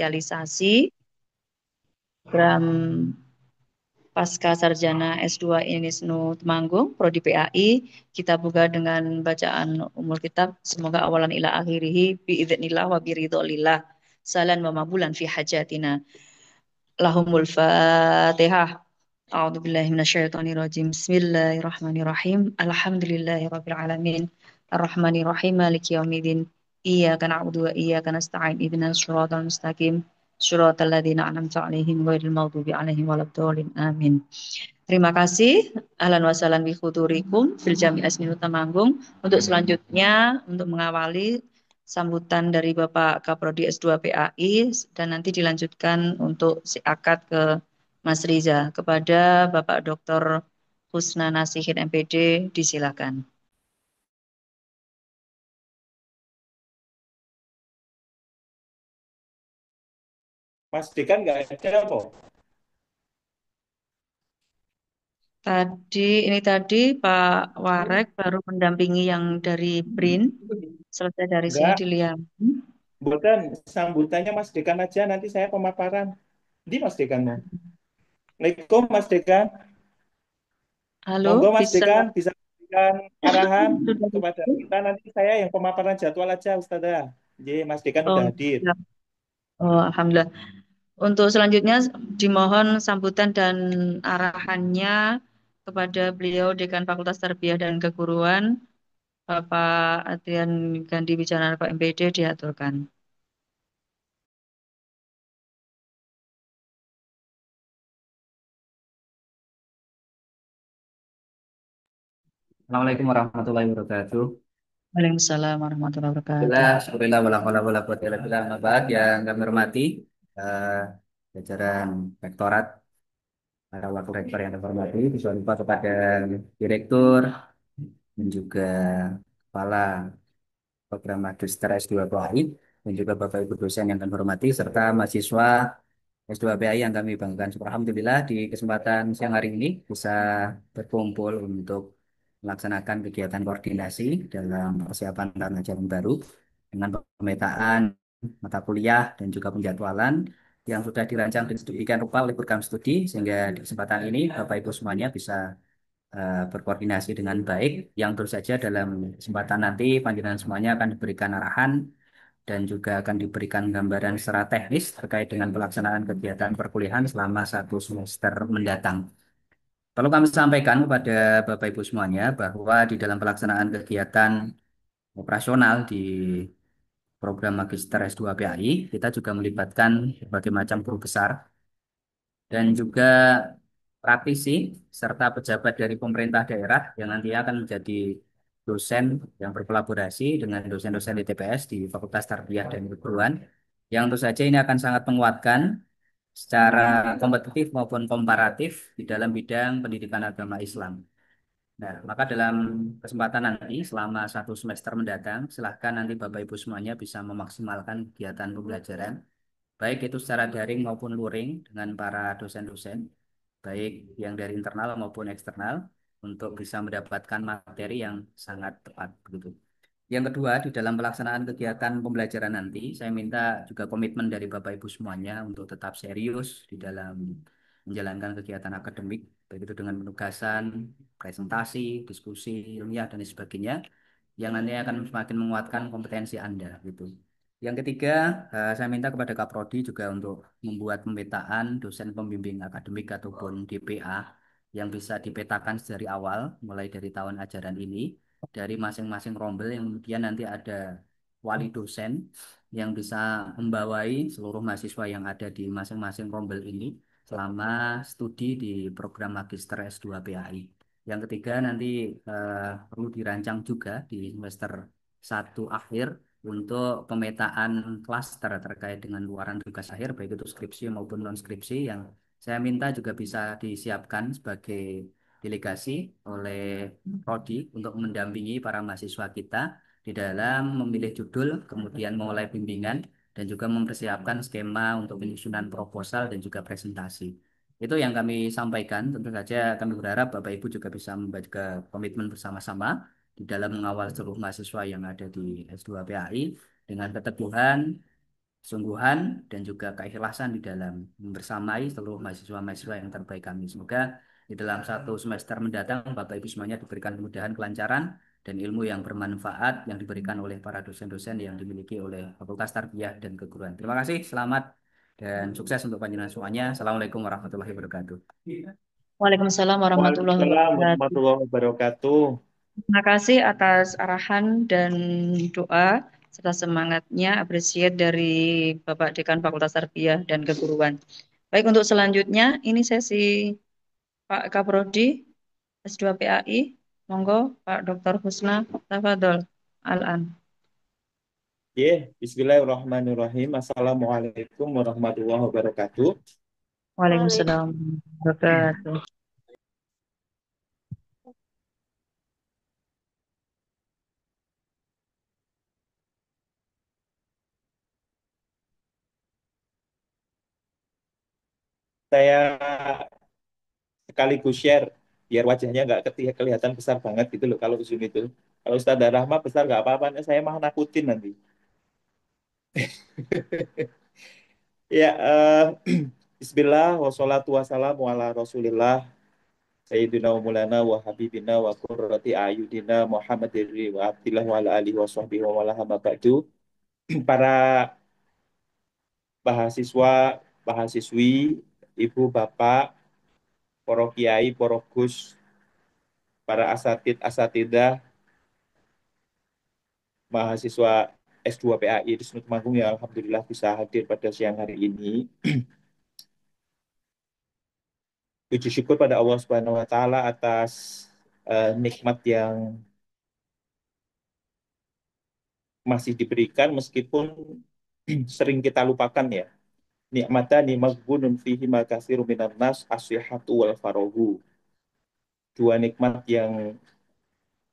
spesialisasi program Pasca Sarjana S2 Inisnu Temanggung, Prodi PAI. Kita buka dengan bacaan umul kitab. Semoga awalan ila akhirihi biidznillah wa biridholillah. Salan wa mabulan fi hajatina. Lahumul Fatihah. A'udzu billahi minasyaitonir rajim. Bismillahirrahmanirrahim. Alhamdulillahirabbil alamin. Arrahmanir rahim. Maliki yaumiddin. Iyyaka na'budu wa iyyaka nasta'in. Ihdinas shiratal mustaqim. Shiratal ladzina an'amta 'alaihim ghairil maghdubi 'alaihim waladdallin. Amin. Terima kasih. Ahlan wa sahlan bi hudurikum fil Jami' Asminu Temanggung. Untuk selanjutnya untuk mengawali sambutan dari Bapak Kaprodi S2 PAI dan nanti dilanjutkan untuk si akad ke Mas Riza. Kepada Bapak Dr. Husna Nasihin MPD disilakan. Mas Dekan nggak ada apa? Tadi Pak Warek baru mendampingi yang dari BRIN. Selesai dari sini Enggak, dilihat. bukan sambutannya Mas Dekan aja, nanti saya pemaparan. Di Mas Dekannya. Assalamualaikum Mas Dekan. Monggo Halo, Mas bisa Dekan, bisa berikan arahan sudah kepada bisa? kita, nanti saya yang pemaparan jadwal aja Ustazah. Jadi Mas Dekan Oh, udah hadir. siap. Oh, alhamdulillah. Untuk selanjutnya dimohon sambutan dan arahannya kepada beliau Dekan Fakultas Tarbiyah dan Keguruan, Bapak Adrian Gandhi Wijanarko MPD diaturkan. Assalamualaikum warahmatullahi wabarakatuh. Waalaikumsalam warahmatullahi wabarakatuh. Alhamdulillah, syukurillah, wala haula wala quwwata illa billah. Amma ba'd. Yang kami hormati eh, jajaran rektorat, para wakil rektor yang kami hormati, bisa lupa kepada direktur dan juga kepala program Magister S2 PAI dan juga Bapak Ibu dosen yang kami hormati serta mahasiswa S2 PAI yang kami banggakan. Alhamdulillah di kesempatan siang hari ini bisa berkumpul untuk melaksanakan kegiatan koordinasi dalam persiapan tahun ajaran baru dengan pemetaan mata kuliah dan juga penjadwalan yang sudah dirancang dan sedemikian rupa oleh program studi sehingga di kesempatan ini Bapak Ibu semuanya bisa berkoordinasi dengan baik yang tentu saja dalam kesempatan nanti panjenengan semuanya akan diberikan arahan dan juga akan diberikan gambaran secara teknis terkait dengan pelaksanaan kegiatan perkuliahan selama 1 semester mendatang. Perlu kami sampaikan kepada Bapak Ibu semuanya bahwa di dalam pelaksanaan kegiatan operasional di program Magister S2 PAI, kita juga melibatkan berbagai macam guru besar dan juga praktisi serta pejabat dari pemerintah daerah yang nantinya akan menjadi dosen yang berkolaborasi dengan dosen-dosen di TPS di Fakultas Tarbiyah dan Keguruan yang tentu saja ini akan sangat menguatkan secara kompetitif maupun komparatif di dalam bidang pendidikan agama Islam. Nah, maka dalam kesempatan nanti selama 1 semester mendatang, silahkan nanti Bapak Ibu semuanya bisa memaksimalkan kegiatan pembelajaran baik itu secara daring maupun luring dengan para dosen-dosen, baik yang dari internal maupun eksternal, untuk bisa mendapatkan materi yang sangat tepat begitu. Yang kedua, di dalam pelaksanaan kegiatan pembelajaran nanti, saya minta juga komitmen dari Bapak Ibu semuanya untuk tetap serius di dalam menjalankan kegiatan akademik, baik itu dengan penugasan, presentasi, diskusi ilmiah, dan sebagainya yang nanti akan semakin menguatkan kompetensi Anda gitu. Yang ketiga, saya minta kepada Kaprodi juga untuk membuat pemetaan dosen pembimbing akademik ataupun DPA yang bisa dipetakan dari awal, mulai dari tahun ajaran ini, dari masing-masing rombel yang kemudian nanti ada wali dosen yang bisa membawai seluruh mahasiswa yang ada di masing-masing rombel ini selama studi di program Magister S2 PAI. Yang ketiga nanti perlu dirancang juga di semester 1 akhir untuk pemetaan klaster terkait dengan luaran tugas akhir baik itu skripsi maupun non skripsi yang saya minta juga bisa disiapkan sebagai delegasi oleh Prodi untuk mendampingi para mahasiswa kita di dalam memilih judul, kemudian memulai bimbingan dan juga mempersiapkan skema untuk penyusunan proposal dan juga presentasi. Itu yang kami sampaikan. Tentu saja kami berharap Bapak Ibu juga bisa membaca komitmen bersama-sama di dalam mengawal seluruh mahasiswa yang ada di S2 PAI dengan keteguhan kesungguhan dan juga keikhlasan di dalam membersamai seluruh mahasiswa-mahasiswa yang terbaik kami. Semoga di dalam satu semester mendatang Bapak Ibu semuanya diberikan kemudahan, kelancaran, dan ilmu yang bermanfaat yang diberikan oleh para dosen-dosen yang dimiliki oleh Fakultas Tarbiyah dan Keguruan. Terima kasih, selamat dan sukses untuk panjenengan semuanya. Assalamualaikum warahmatullahi wabarakatuh. Waalaikumsalam warahmatullahi Waalaikumsalam wabarakatuh. warahmatullahi wabarakatuh. Terima kasih atas arahan dan doa serta semangatnya, appreciate dari Bapak Dekan Fakultas Tarbiyah dan Keguruan. Baik, untuk selanjutnya, ini sesi Pak Kaprodi, S2 PAI. Monggo, Pak Dr. Husna, tafadhol. Al-an. Bismillahirrahmanirrahim. Assalamualaikum warahmatullahi wabarakatuh. Waalaikumsalam warahmatullahi wabarakatuh. Saya sekaligus share biar wajahnya nggak kelihatan besar banget gitu loh kalau Zoom itu. Kalau Ustazah Rahma besar nggak apa-apa, saya mah nakutin nanti. Ya, Bismillah, wassalatu wassalamu ala Rasulillah, Sayyidina wa Maulana wa Habibina wa Qurrati Ayudina Muhammadin wa Abdillah wa ala alihi wa sahbihi wa wala hama ba'du. Para mahasiswa, mahasiswi, ibu, bapak, para kiai, para gus, para asatid, asatidah, mahasiswa S2 PAI di Sunut Temanggung yang alhamdulillah bisa hadir pada siang hari ini. Puji syukur pada Allah Subhanahu wa taala atas nikmat yang masih diberikan meskipun sering kita lupakan ya. Nikmatani maghbunun fihi ma katsirun minan nas as-sihhatu wal farahu. Dua nikmat yang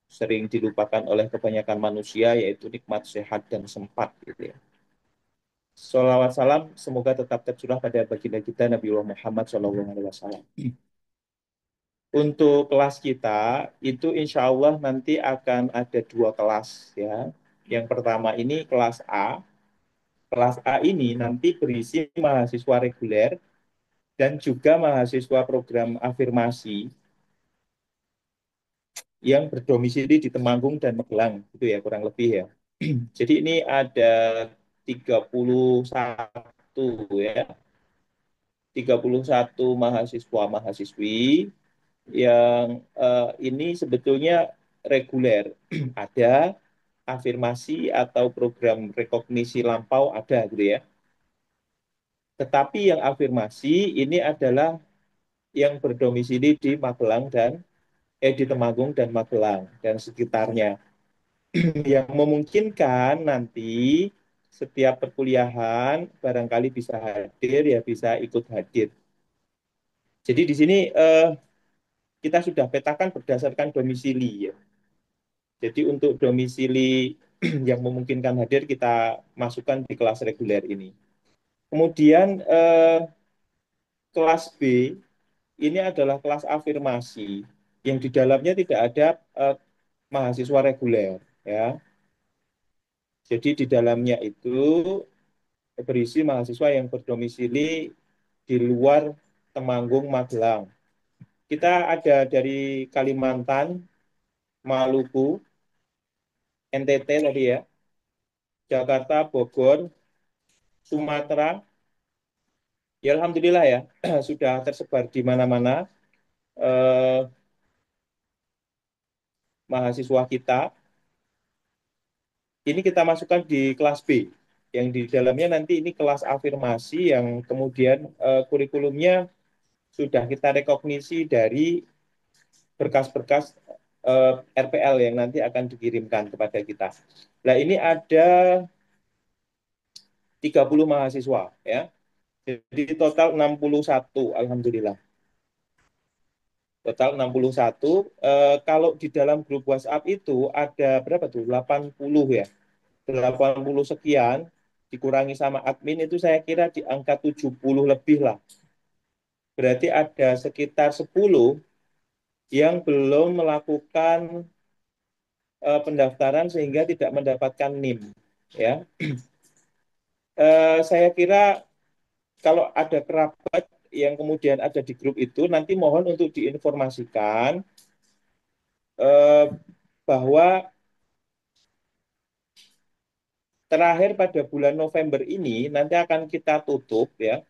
sering dilupakan oleh kebanyakan manusia yaitu nikmat sehat dan sempat gitu ya. Salawat salam semoga tetap tercurah pada baginda kita Nabi Muhammad SAW. Untuk kelas kita itu insya Allah nanti akan ada dua kelas ya. Yang pertama ini kelas A. Kelas A ini nanti berisi mahasiswa reguler dan juga mahasiswa program afirmasi yang berdomisili di Temanggung dan Magelang gitu ya kurang lebih ya. Jadi ini ada 31 ya, 31 mahasiswa-mahasiswi yang ini sebetulnya reguler. Ada afirmasi atau program rekognisi lampau ada gitu ya. Tetapi yang afirmasi ini adalah yang berdomisili di Magelang dan di Temanggung dan Magelang dan sekitarnya. Yang memungkinkan nanti setiap perkuliahan barangkali bisa hadir ya bisa ikut hadir. Jadi di sini kita sudah petakan berdasarkan domisili ya. Jadi untuk domisili yang memungkinkan hadir kita masukkan di kelas reguler ini. Kemudian kelas B ini adalah kelas afirmasi yang di dalamnya tidak ada mahasiswa reguler ya. Jadi di dalamnya itu berisi mahasiswa yang berdomisili di luar Temanggung, Magelang. Kita ada dari Kalimantan, Maluku, NTT tadi ya, Jakarta, Bogor, Sumatera. Ya Alhamdulillah ya, sudah tersebar di mana-mana eh, mahasiswa kita. Ini kita masukkan di kelas B, yang di dalamnya nanti ini kelas afirmasi yang kemudian kurikulumnya sudah kita rekognisi dari berkas-berkas RPL yang nanti akan dikirimkan kepada kita. Nah, ini ada 30 mahasiswa ya. Jadi total 61 alhamdulillah. Total 61. Kalau di dalam grup WhatsApp itu ada berapa tuh? 80 ya. 80 sekian dikurangi sama admin itu saya kira di angka 70 lebih lah. Berarti ada sekitar 10 yang belum melakukan pendaftaran sehingga tidak mendapatkan NIM ya. Saya kira kalau ada kerabat yang kemudian ada di grup itu, nanti mohon untuk diinformasikan eh, bahwa terakhir pada bulan November ini nanti akan kita tutup ya.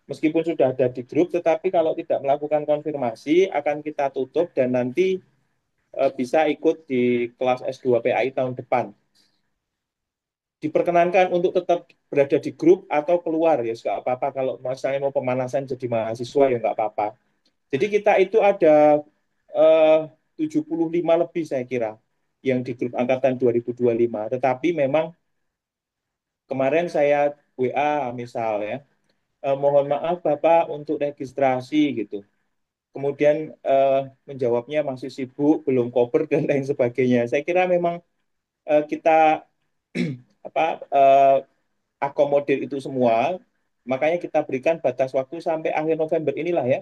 Meskipun sudah ada di grup, tetapi kalau tidak melakukan konfirmasi akan kita tutup dan nanti bisa ikut di kelas S2 PAI tahun depan. Diperkenankan untuk tetap berada di grup atau keluar ya, nggak apa-apa. Kalau misalnya mau pemanasan jadi mahasiswa ya nggak apa-apa. Jadi kita itu ada 75 lebih saya kira yang di grup angkatan 2025. Tetapi memang kemarin saya WA misal ya, mohon maaf Bapak untuk registrasi gitu. Kemudian menjawabnya masih sibuk, belum cover dan lain sebagainya. Saya kira memang kita apa akomodir itu semua, makanya kita berikan batas waktu sampai akhir November inilah ya.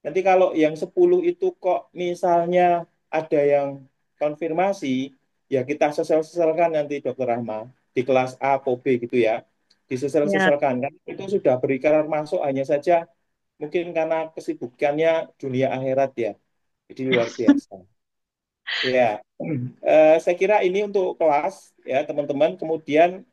Nanti kalau yang 10 itu kok misalnya ada yang konfirmasi, ya kita sesel-seselkan nanti Dokter Rahma di kelas A atau B gitu ya. Ya, Disesel-seselkan kan itu sudah berikarar masuk hanya saja mungkin karena kesibukannya dunia akhirat ya. Jadi luar biasa. Ya, saya kira ini untuk kelas ya teman-teman. Kemudian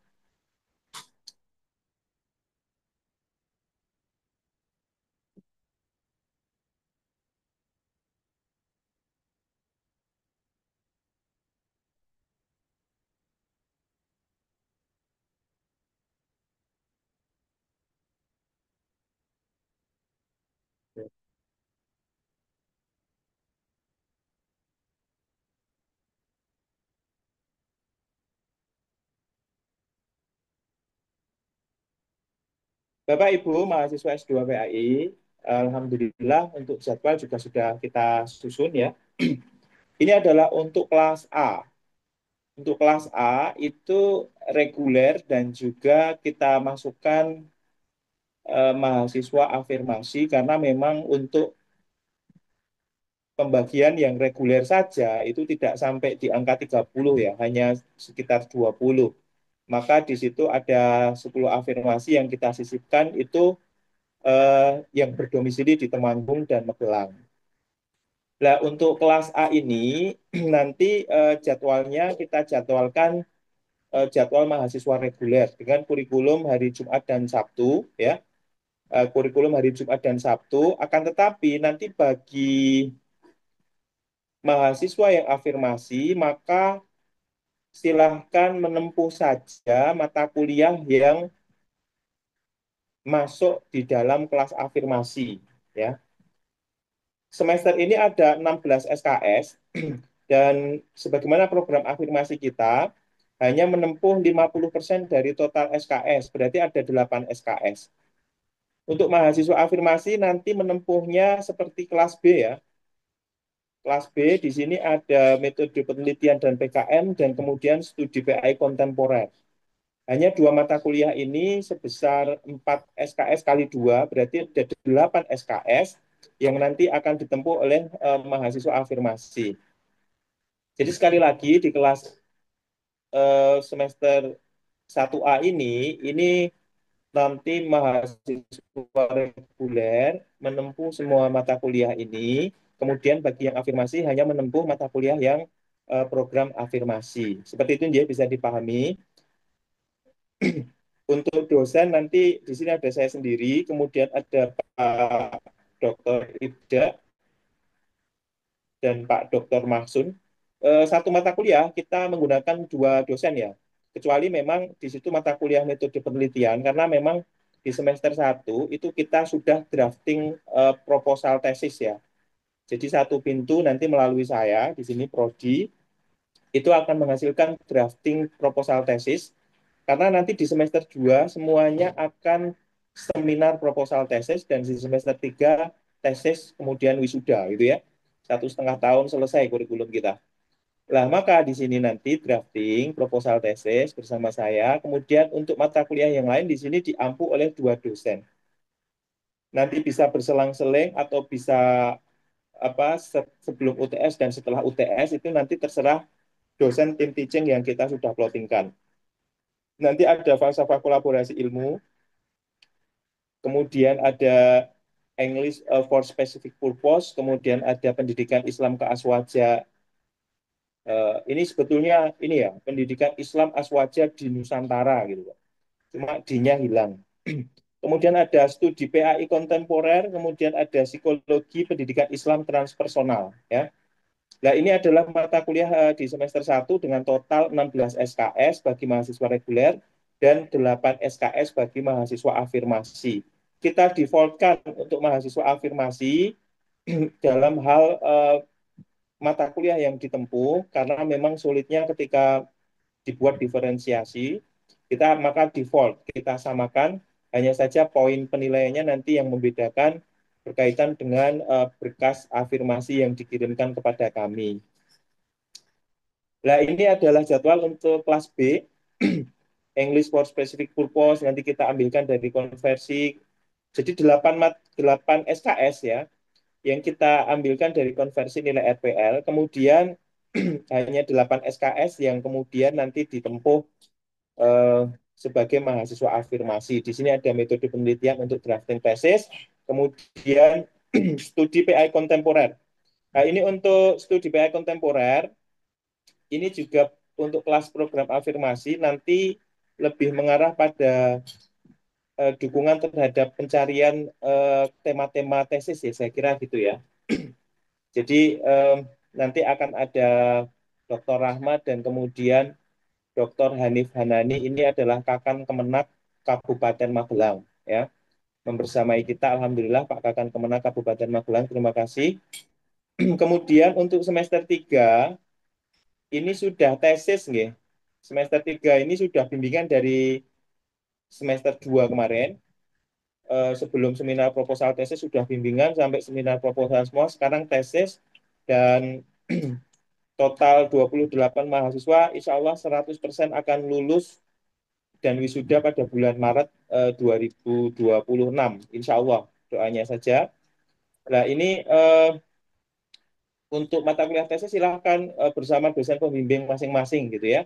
Bapak Ibu mahasiswa S2 PAI, Alhamdulillah untuk jadwal juga sudah kita susun ya. Ini adalah untuk kelas A. Untuk kelas A itu reguler dan juga kita masukkan mahasiswa afirmasi karena memang untuk pembagian yang reguler saja itu tidak sampai di angka 30 ya, hanya sekitar 20. Maka di situ ada 10 afirmasi yang kita sisipkan itu yang berdomisili di Temanggung dan Magelang. Nah, untuk kelas A ini nanti jadwalnya kita jadwalkan jadwal mahasiswa reguler dengan kurikulum hari Jumat dan Sabtu ya. Kurikulum hari Jumat dan Sabtu akan tetapi nanti bagi mahasiswa yang afirmasi maka silahkan menempuh saja mata kuliah yang masuk di dalam kelas afirmasi ya. Semester ini ada 16 SKS dan sebagaimana program afirmasi kita hanya menempuh 50% dari total SKS, berarti ada 8 SKS. Untuk mahasiswa afirmasi nanti menempuhnya seperti kelas B ya. Kelas B di sini ada metode penelitian dan PKM dan kemudian studi PAI kontemporer. Hanya dua mata kuliah ini sebesar 4 SKS kali dua, berarti ada 8 SKS yang nanti akan ditempuh oleh mahasiswa afirmasi. Jadi sekali lagi di kelas semester 1A ini nanti mahasiswa reguler menempuh semua mata kuliah ini. Kemudian bagi yang afirmasi hanya menempuh mata kuliah yang program afirmasi. Seperti itu ya bisa dipahami. Untuk dosen nanti di sini ada saya sendiri, kemudian ada Pak Dr. Ibda dan Pak Dr. Mahsun. Satu mata kuliah kita menggunakan dua dosen ya. Kecuali memang di situ mata kuliah metode penelitian karena memang di semester satu itu kita sudah drafting proposal tesis ya. Jadi satu pintu nanti melalui saya di sini prodi itu akan menghasilkan drafting proposal tesis karena nanti di semester 2 semuanya akan seminar proposal tesis dan di semester 3 tesis kemudian wisuda gitu ya. 1,5 tahun selesai kurikulum kita. Nah, maka di sini nanti drafting proposal tesis bersama saya. Kemudian untuk mata kuliah yang lain di sini diampu oleh dua dosen. Nanti bisa berselang-seling atau bisa apa sebelum UTS dan setelah UTS itu nanti terserah dosen tim teaching yang kita sudah plottingkan. Nanti ada falsafah kolaborasi ilmu, kemudian ada English for specific purpose, kemudian ada pendidikan Islam ke Aswaja. Ini sebetulnya ini ya, pendidikan Islam Aswaja di Nusantara gitu. Cuma D-nya hilang. Kemudian ada studi PAI kontemporer, kemudian ada psikologi pendidikan Islam transpersonal ya. Nah, ini adalah mata kuliah di semester 1 dengan total 16 SKS bagi mahasiswa reguler dan 8 SKS bagi mahasiswa afirmasi. Kita defaultkan untuk mahasiswa afirmasi dalam hal mata kuliah yang ditempuh karena memang sulitnya ketika dibuat diferensiasi, kita maka default kita samakan, hanya saja poin penilaiannya nanti yang membedakan berkaitan dengan berkas afirmasi yang dikirimkan kepada kami. Nah, ini adalah jadwal untuk kelas B, English for Specific Purpose, nanti kita ambilkan dari konversi. Jadi 8 SKS ya, yang kita ambilkan dari konversi nilai RPL, kemudian hanya 8 SKS yang kemudian nanti ditempuh eh, sebagai mahasiswa afirmasi. Di sini ada metode penelitian untuk drafting tesis, kemudian studi PI kontemporer. Nah, ini untuk studi PI kontemporer, ini juga untuk kelas program afirmasi nanti lebih mengarah pada dukungan terhadap pencarian tema-tema tesis ya, saya kira gitu ya. Jadi nanti akan ada Dr. Rahmat dan kemudian Dr. Hanif Hanani, ini adalah Kakan Kemenak Kabupaten Magelang ya. Membersamai kita, Alhamdulillah Pak Kakan Kemenak Kabupaten Magelang, terima kasih. Kemudian untuk semester 3 ini sudah tesis nggih. Semester 3 ini sudah bimbingan dari semester 2 kemarin. Sebelum seminar proposal tesis sudah bimbingan sampai seminar proposal semua, sekarang tesis dan total 28 mahasiswa, insya Allah 100% akan lulus dan wisuda pada bulan Maret 2026. Insya Allah, doanya saja. Nah, ini untuk mata kuliah tesis silahkan bersama dosen pembimbing masing-masing gitu ya.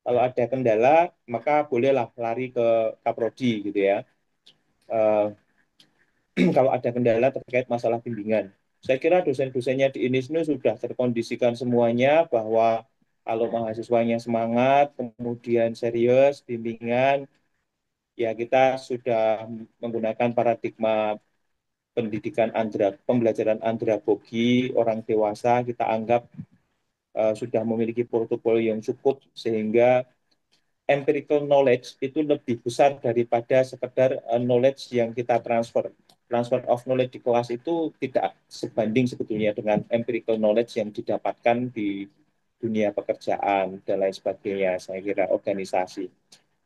Kalau ada kendala, maka bolehlah lari ke Kaprodi gitu ya. Eh, kalau ada kendala terkait masalah bimbingan. Saya kira dosen-dosennya di INISNU sudah terkondisikan semuanya bahwa kalau mahasiswanya semangat, kemudian serius, bimbingan, ya kita sudah menggunakan paradigma pendidikan pembelajaran andragogi, orang dewasa kita anggap sudah memiliki portofolio yang cukup sehingga empirical knowledge itu lebih besar daripada sekedar knowledge yang kita transfer. Transfer of knowledge di kelas itu tidak sebanding sebetulnya dengan empirical knowledge yang didapatkan di dunia pekerjaan dan lain sebagainya, saya kira organisasi.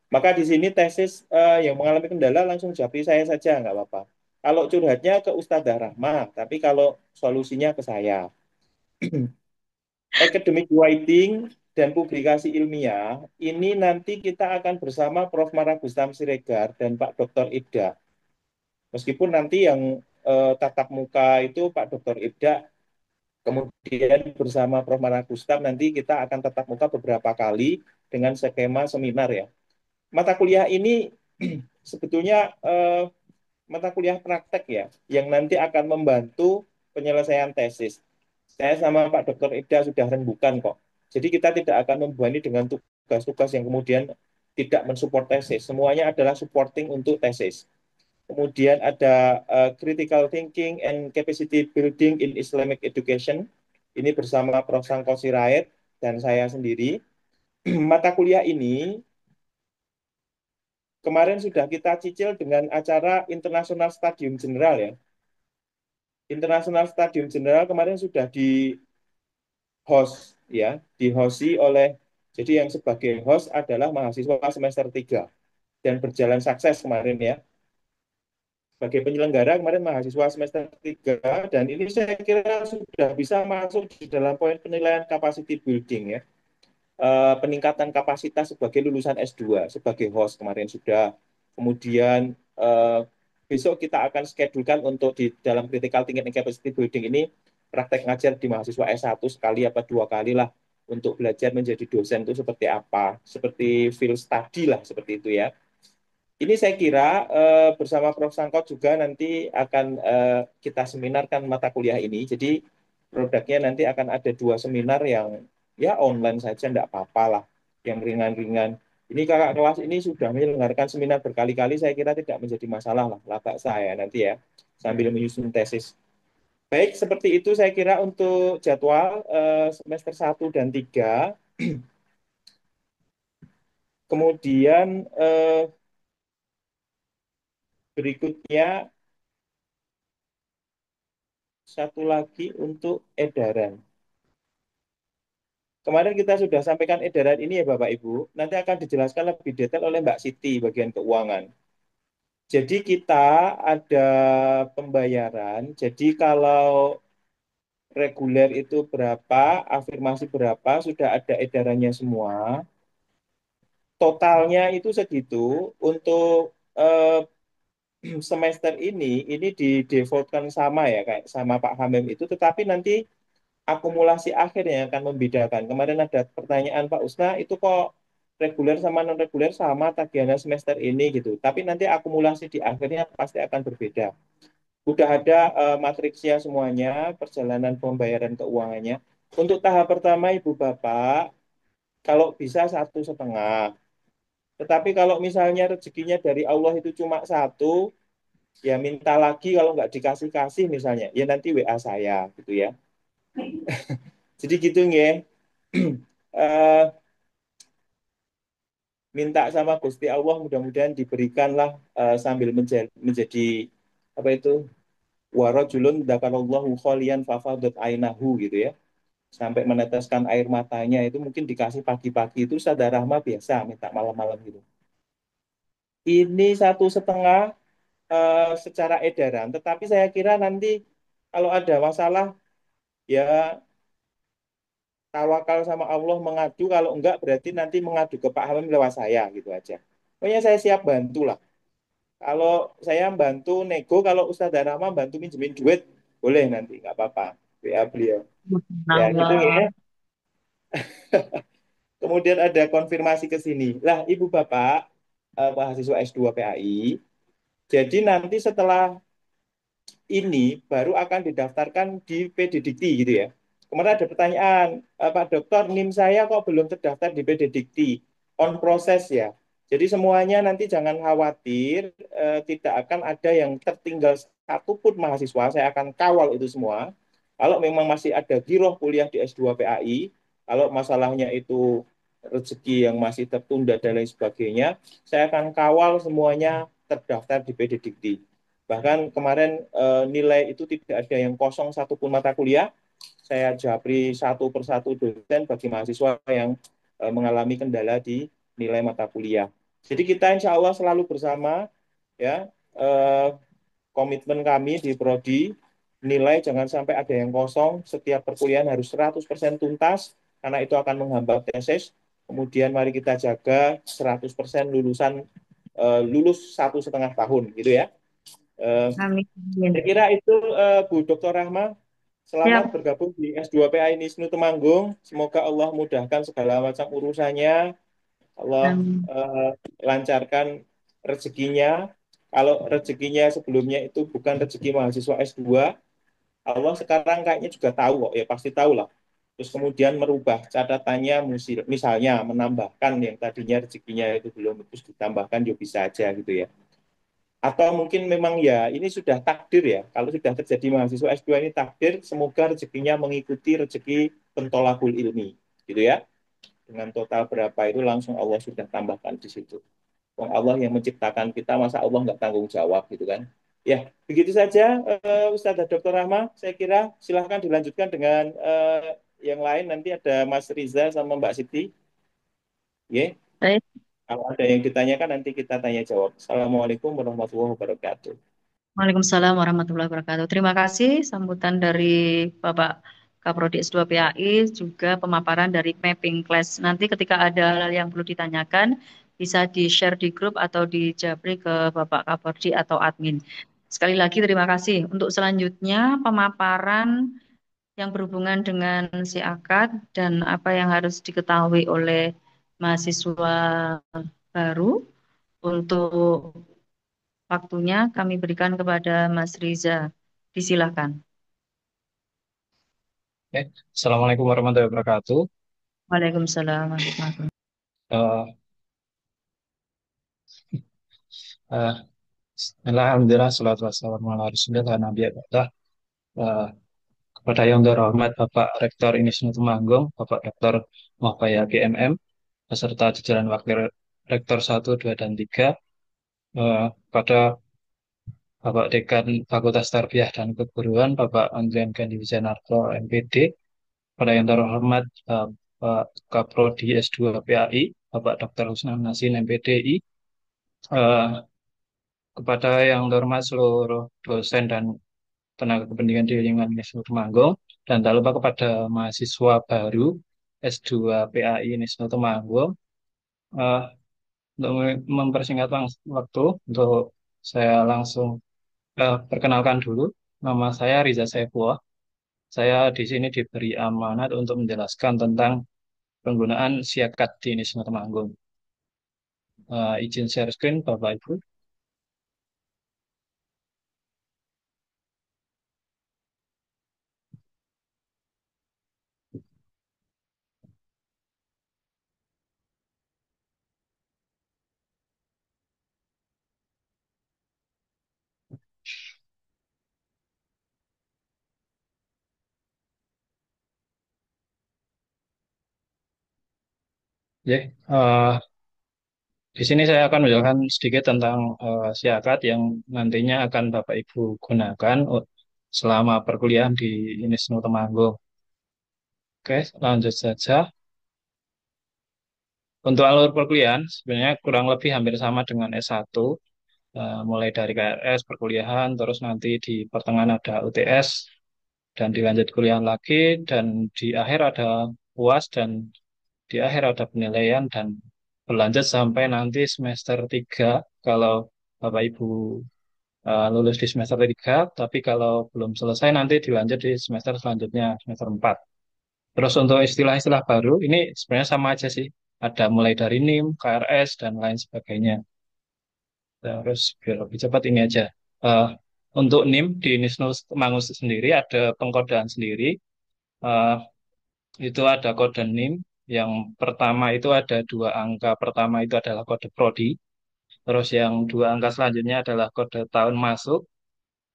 Maka di sini tesis yang mengalami kendala langsung japri saya saja, nggak apa-apa. Kalau curhatnya ke Ustadzah Rahma, tapi kalau solusinya ke saya. Academic writing dan publikasi ilmiah, ini nanti kita akan bersama Prof. Maragustam Siregar dan Pak Dr. Ibda. Meskipun nanti yang tatap muka itu Pak Dr. Ibda, kemudian bersama Prof. Maragustam nanti kita akan tatap muka beberapa kali dengan skema seminar ya. Mata kuliah ini sebetulnya mata kuliah praktek ya, yang nanti akan membantu penyelesaian tesis. Saya sama Pak Dr. Ibda sudah rembukan kok. Jadi kita tidak akan membebani dengan tugas-tugas yang kemudian tidak mensupport tesis. Semuanya adalah supporting untuk tesis. Kemudian ada critical thinking and capacity building in Islamic education. Ini bersama Prof. Sangko Sirait dan saya sendiri. Mata kuliah ini kemarin sudah kita cicil dengan acara International Stadium General ya. International Stadium General kemarin sudah di host ya, dihosti oleh, jadi yang sebagai host adalah mahasiswa semester 3 dan berjalan sukses kemarin ya. Sebagai penyelenggara kemarin mahasiswa semester 3 dan ini saya kira sudah bisa masuk di dalam poin penilaian capacity building ya. Peningkatan kapasitas sebagai lulusan S2 sebagai host kemarin sudah. Kemudian besok kita akan schedulekan untuk di dalam critical thinking and capacity building ini praktek ngajar di mahasiswa S1 sekali apa 2 kali lah. untuk belajar menjadi dosen itu seperti apa, seperti field study lah seperti itu ya. Ini saya kira bersama Prof. Sangkot juga nanti akan kita seminarkan mata kuliah ini. Jadi produknya nanti akan ada dua seminar yang ya online saja, enggak apa-apa lah, yang ringan-ringan. Ini kakak kelas ini sudah menyelenggarakan seminar berkali-kali, saya kira tidak menjadi masalah lah, labak saya nanti ya, sambil menyusun tesis. Baik, seperti itu saya kira untuk jadwal semester 1 dan 3. Kemudian berikutnya satu lagi untuk edaran. Kemarin kita sudah sampaikan edaran ini ya Bapak Ibu. Nanti akan dijelaskan lebih detail oleh Mbak Siti bagian keuangan. Jadi kita ada pembayaran. Jadi kalau reguler itu berapa, afirmasi berapa, sudah ada edarannya semua. Totalnya itu segitu. Untuk semester ini di defaultkan sama ya kayak sama Pak Hamim itu. Tetapi nanti akumulasi akhir yang akan membedakan. Kemarin ada pertanyaan Pak Usna, itu kok reguler sama non reguler sama tagihannya semester ini gitu. Tapi nanti akumulasi di akhirnya pasti akan berbeda. Udah ada matriksnya semuanya, perjalanan pembayaran keuangannya. Untuk tahap pertama Ibu Bapak, kalau bisa 1,5. Tetapi kalau misalnya rezekinya dari Allah itu cuma satu, ya minta lagi kalau nggak dikasih-kasih misalnya, ya nanti WA saya gitu ya. Jadi gitu nggih. Eh, Minta sama Gusti Allah mudah-mudahan diberikanlah sambil menjadi apa itu warajulun dzakarallahu khalian fafadat ainahu gitu ya, sampai meneteskan air matanya itu mungkin dikasih pagi-pagi itu sadar rahma biasa minta malam-malam gitu. Ini 1,5 secara edaran, tetapi saya kira nanti kalau ada masalah ya tawakal sama Allah, mengadu, kalau enggak berarti nanti mengadu ke Pak Hamim lewat saya gitu aja. Pokoknya saya siap bantu lah. Kalau saya bantu nego, kalau Ustadz Rama bantu minjemin duit, boleh nanti, nggak apa-apa. WA beliau. Ya gitu ya. Nah, Kemudian ada konfirmasi ke sini. Lah, Ibu Bapak, mahasiswa S2 PAI, jadi nanti setelah ini baru akan didaftarkan di PDDikti gitu ya. Kemarin ada pertanyaan, Pak Dokter, NIM saya kok belum terdaftar di PDDikti? On proses ya. Jadi semuanya nanti jangan khawatir, tidak akan ada yang tertinggal satupun mahasiswa, saya akan kawal itu semua. Kalau memang masih ada giroh kuliah di S2 PAI, kalau masalahnya itu rezeki yang masih tertunda dan lain sebagainya, saya akan kawal semuanya terdaftar di PDDikti. Bahkan kemarin nilai itu tidak ada yang kosong satupun mata kuliah. Saya japri satu persatu dosen bagi mahasiswa yang mengalami kendala di nilai mata kuliah. Jadi kita insya Allah selalu bersama ya, komitmen kami di Prodi, nilai jangan sampai ada yang kosong, setiap perkuliahan harus 100% tuntas karena itu akan menghambat tesis. Kemudian mari kita jaga 100% lulus 1,5 tahun gitu ya. Eh, saya amin. kira itu Bu Dr. Rahma. Selamat Siap. bergabung di S2PA Nisnu Temanggung. Semoga Allah mudahkan segala macam urusannya. Allah Amin. eh, lancarkan rezekinya. Kalau rezekinya sebelumnya itu bukan rezeki mahasiswa S2, Allah sekarang kayaknya juga tahu kok, ya pasti tahu lah. Terus kemudian merubah catatannya, misalnya menambahkan yang tadinya rezekinya itu belum, terus ditambahkan ya bisa aja gitu ya. Atau mungkin memang ya ini sudah takdir ya. Kalau sudah terjadi mahasiswa S2 ini takdir, semoga rezekinya mengikuti rezeki pentolakul ilmi. Gitu ya. Dengan total berapa itu langsung Allah sudah tambahkan di situ. Wong Allah yang menciptakan kita, masa Allah nggak tanggung jawab gitu kan. Ya, begitu saja Ustazah Dr. Rahma. Saya kira silahkan dilanjutkan dengan yang lain. Nanti ada Mas Riza sama Mbak Siti. Ya, Baik. kalau ada yang ditanyakan nanti kita tanya jawab. Assalamualaikum warahmatullahi wabarakatuh. Waalaikumsalam warahmatullahi wabarakatuh. Terima kasih sambutan dari Bapak Kaprodi S2 PAI, juga pemaparan dari mapping class. Nanti ketika ada hal yang perlu ditanyakan, bisa di-share di grup atau dijabri ke Bapak Kaprodi atau admin. Sekali lagi terima kasih. Untuk selanjutnya pemaparan yang berhubungan dengan si akad dan apa yang harus diketahui oleh mahasiswa baru. Untuk waktunya kami berikan kepada Mas Riza. Disilakan. Oke. Assalamualaikum warahmatullahi wabarakatuh. Waalaikumsalam warahmatullahi wabarakatuh. Eh, eh, Alhamdulillah, salatu wassalamu ala rasulillah, Nabi Abdah. Eh, Kepada yang terhormat Bapak Rektor Unisnu Temanggung, Bapak Rektor Mahfaya GMM, beserta jajaran Wakil Rektor 1, 2, dan 3, pada Bapak Dekan Fakultas Tarbiyah dan Keguruan, Bapak Andrian Gandhi Wijanarko, MPD, pada yang terhormat Pak Kaprodi S2 PAI, Bapak Dr. Husnan Nasin, MPDI, kepada yang terhormat seluruh dosen dan tenaga kependidikan di lingkungan Unisnu Temanggung, dan tak lupa kepada mahasiswa baru S2 PAI Unisnu Temanggung. Eh, untuk mempersingkat waktu, untuk saya langsung perkenalkan dulu. Nama saya Riza Saifullah. Saya di sini diberi amanat untuk menjelaskan tentang penggunaan siakat di Unisnu Temanggung. Izin share screen, Bapak Ibu. Ya, di sini saya akan menjelaskan sedikit tentang siakat yang nantinya akan Bapak Ibu gunakan selama perkuliahan di Unisnu Temanggung. Oke, lanjut saja. Untuk alur perkuliahan sebenarnya kurang lebih hampir sama dengan S1, mulai dari KRS perkuliahan, terus nanti di pertengahan ada UTS, dan dilanjut kuliah lagi, dan di akhir ada UAS, dan di akhir ada penilaian, dan berlanjut sampai nanti semester 3 kalau Bapak Ibu lulus di semester 3, tapi kalau belum selesai nanti dilanjut di semester selanjutnya, semester 4. Terus untuk istilah-istilah baru, ini sebenarnya sama aja sih. Ada mulai dari NIM, KRS, dan lain sebagainya. Terus biar lebih cepat ini aja. Eh, untuk NIM di Nisnus Mangus sendiri ada pengkodean sendiri. Eh, itu ada kode NIM. Yang pertama itu ada dua angka. Pertama itu adalah kode prodi. Terus yang dua angka selanjutnya adalah kode tahun masuk.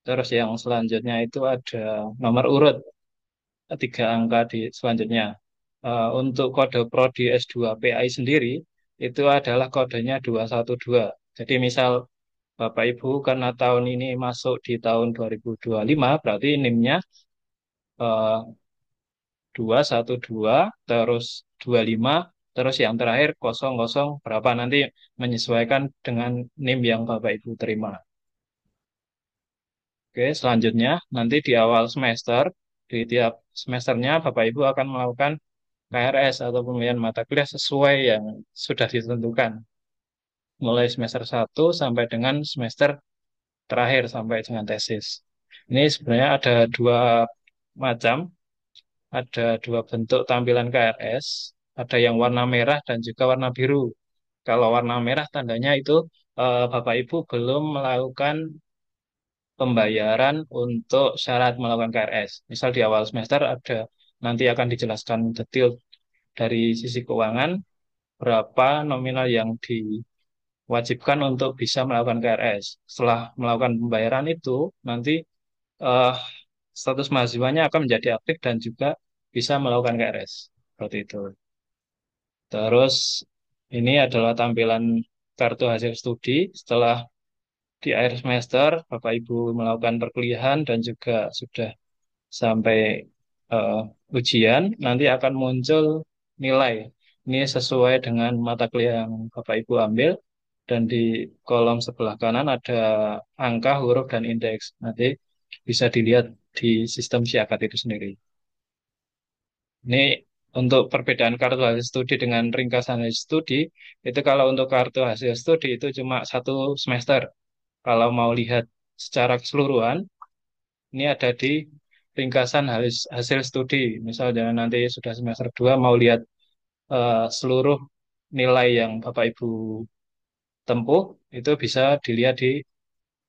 Terus yang selanjutnya itu ada nomor urut tiga angka di selanjutnya. Untuk kode prodi S2 PAI sendiri itu adalah kodenya 212. Jadi misal Bapak Ibu karena tahun ini masuk di tahun 2025 berarti NIM-nya 212 terus 25 terus yang terakhir 00 berapa nanti menyesuaikan dengan NIM yang Bapak Ibu terima. Oke, selanjutnya nanti di awal semester di tiap semesternya Bapak Ibu akan melakukan KRS atau pemilihan mata kuliah sesuai yang sudah ditentukan. Mulai semester 1 sampai dengan semester terakhir sampai dengan tesis. Ini sebenarnya ada dua macam, ada dua bentuk tampilan KRS, ada yang warna merah dan juga warna biru. Kalau warna merah tandanya itu Bapak Ibu belum melakukan pembayaran untuk syarat melakukan KRS. Misal di awal semester ada nanti akan dijelaskan detail dari sisi keuangan berapa nominal yang diwajibkan untuk bisa melakukan KRS. Setelah melakukan pembayaran itu, nanti eh, status mahasiswanya akan menjadi aktif dan juga bisa melakukan KRS. Seperti itu. Terus ini adalah tampilan kartu hasil studi setelah di akhir semester Bapak Ibu melakukan perkuliahan dan juga sudah sampai eh, ujian, nanti akan muncul nilai. Ini sesuai dengan mata kuliah yang Bapak Ibu ambil, dan di kolom sebelah kanan ada angka, huruf, dan indeks. Nanti bisa dilihat di sistem Siakat itu sendiri. Ini untuk perbedaan kartu hasil studi dengan ringkasan hasil studi, itu kalau untuk kartu hasil studi itu cuma 1 semester. Kalau mau lihat secara keseluruhan, ini ada di ringkasan hasil studi. Misalnya nanti sudah semester 2 mau lihat seluruh nilai yang Bapak Ibu tempuh, itu bisa dilihat di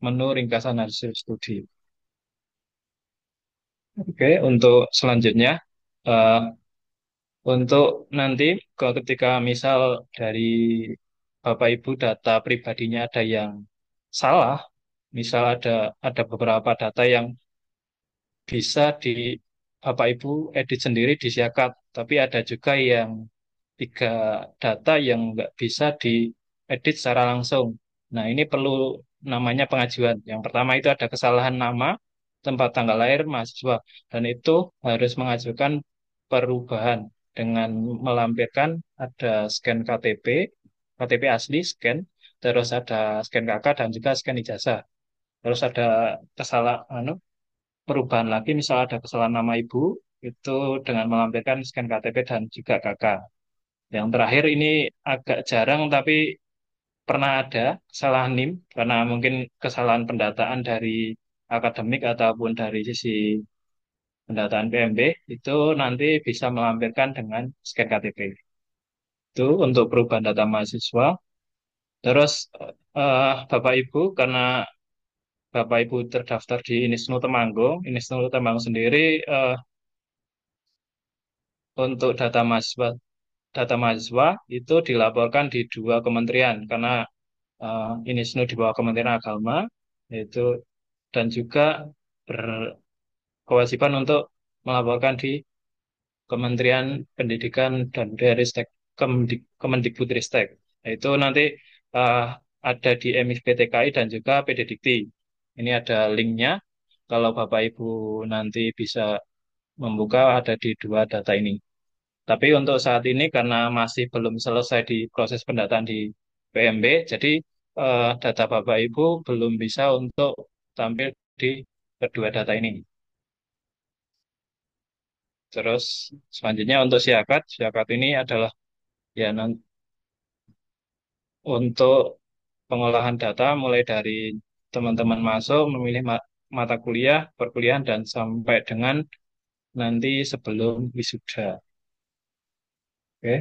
menu ringkasan hasil studi. Oke, untuk selanjutnya, eh, untuk nanti ketika misal dari Bapak Ibu data pribadinya ada yang salah, misal ada beberapa data yang bisa di Bapak Ibu edit sendiri di Siakat, tapi ada juga yang tiga data yang nggak bisa diedit secara langsung. Nah, ini perlu namanya pengajuan. Yang pertama itu ada kesalahan nama, tempat tanggal lahir mahasiswa, dan itu harus mengajukan perubahan dengan melampirkan ada scan KTP, KTP asli scan, terus ada scan KK dan juga scan ijazah. Terus ada kesalahan perubahan lagi, misal ada kesalahan nama ibu, itu dengan melampirkan scan KTP dan juga KK. Yang terakhir ini agak jarang tapi pernah ada kesalahan NIM karena mungkin kesalahan pendataan dari akademik ataupun dari sisi pendataan PMB itu nanti bisa melampirkan dengan scan KTP. Itu untuk perubahan data mahasiswa. Terus Bapak Ibu karena Bapak Ibu terdaftar di Unisnu Temanggung, Unisnu Temanggung sendiri untuk data mahasiswa itu dilaporkan di dua kementerian karena ini SNU di bawah Kementerian Agama yaitu dan juga berkewajiban untuk melaporkan di Kementerian Pendidikan dan Ristek Kemendikbudristek. Itu nanti eh, ada di MIPTKI dan juga PDDikti. Ini ada linknya. Kalau Bapak Ibu nanti bisa membuka ada di dua data ini. Tapi untuk saat ini karena masih belum selesai di proses pendataan di PMB, jadi data Bapak Ibu belum bisa untuk tampil di kedua data ini. Terus selanjutnya untuk siakat, siakat ini adalah ya untuk pengolahan data mulai dari teman-teman masuk memilih mata kuliah, perkuliahan dan sampai dengan nanti sebelum wisuda. Oke.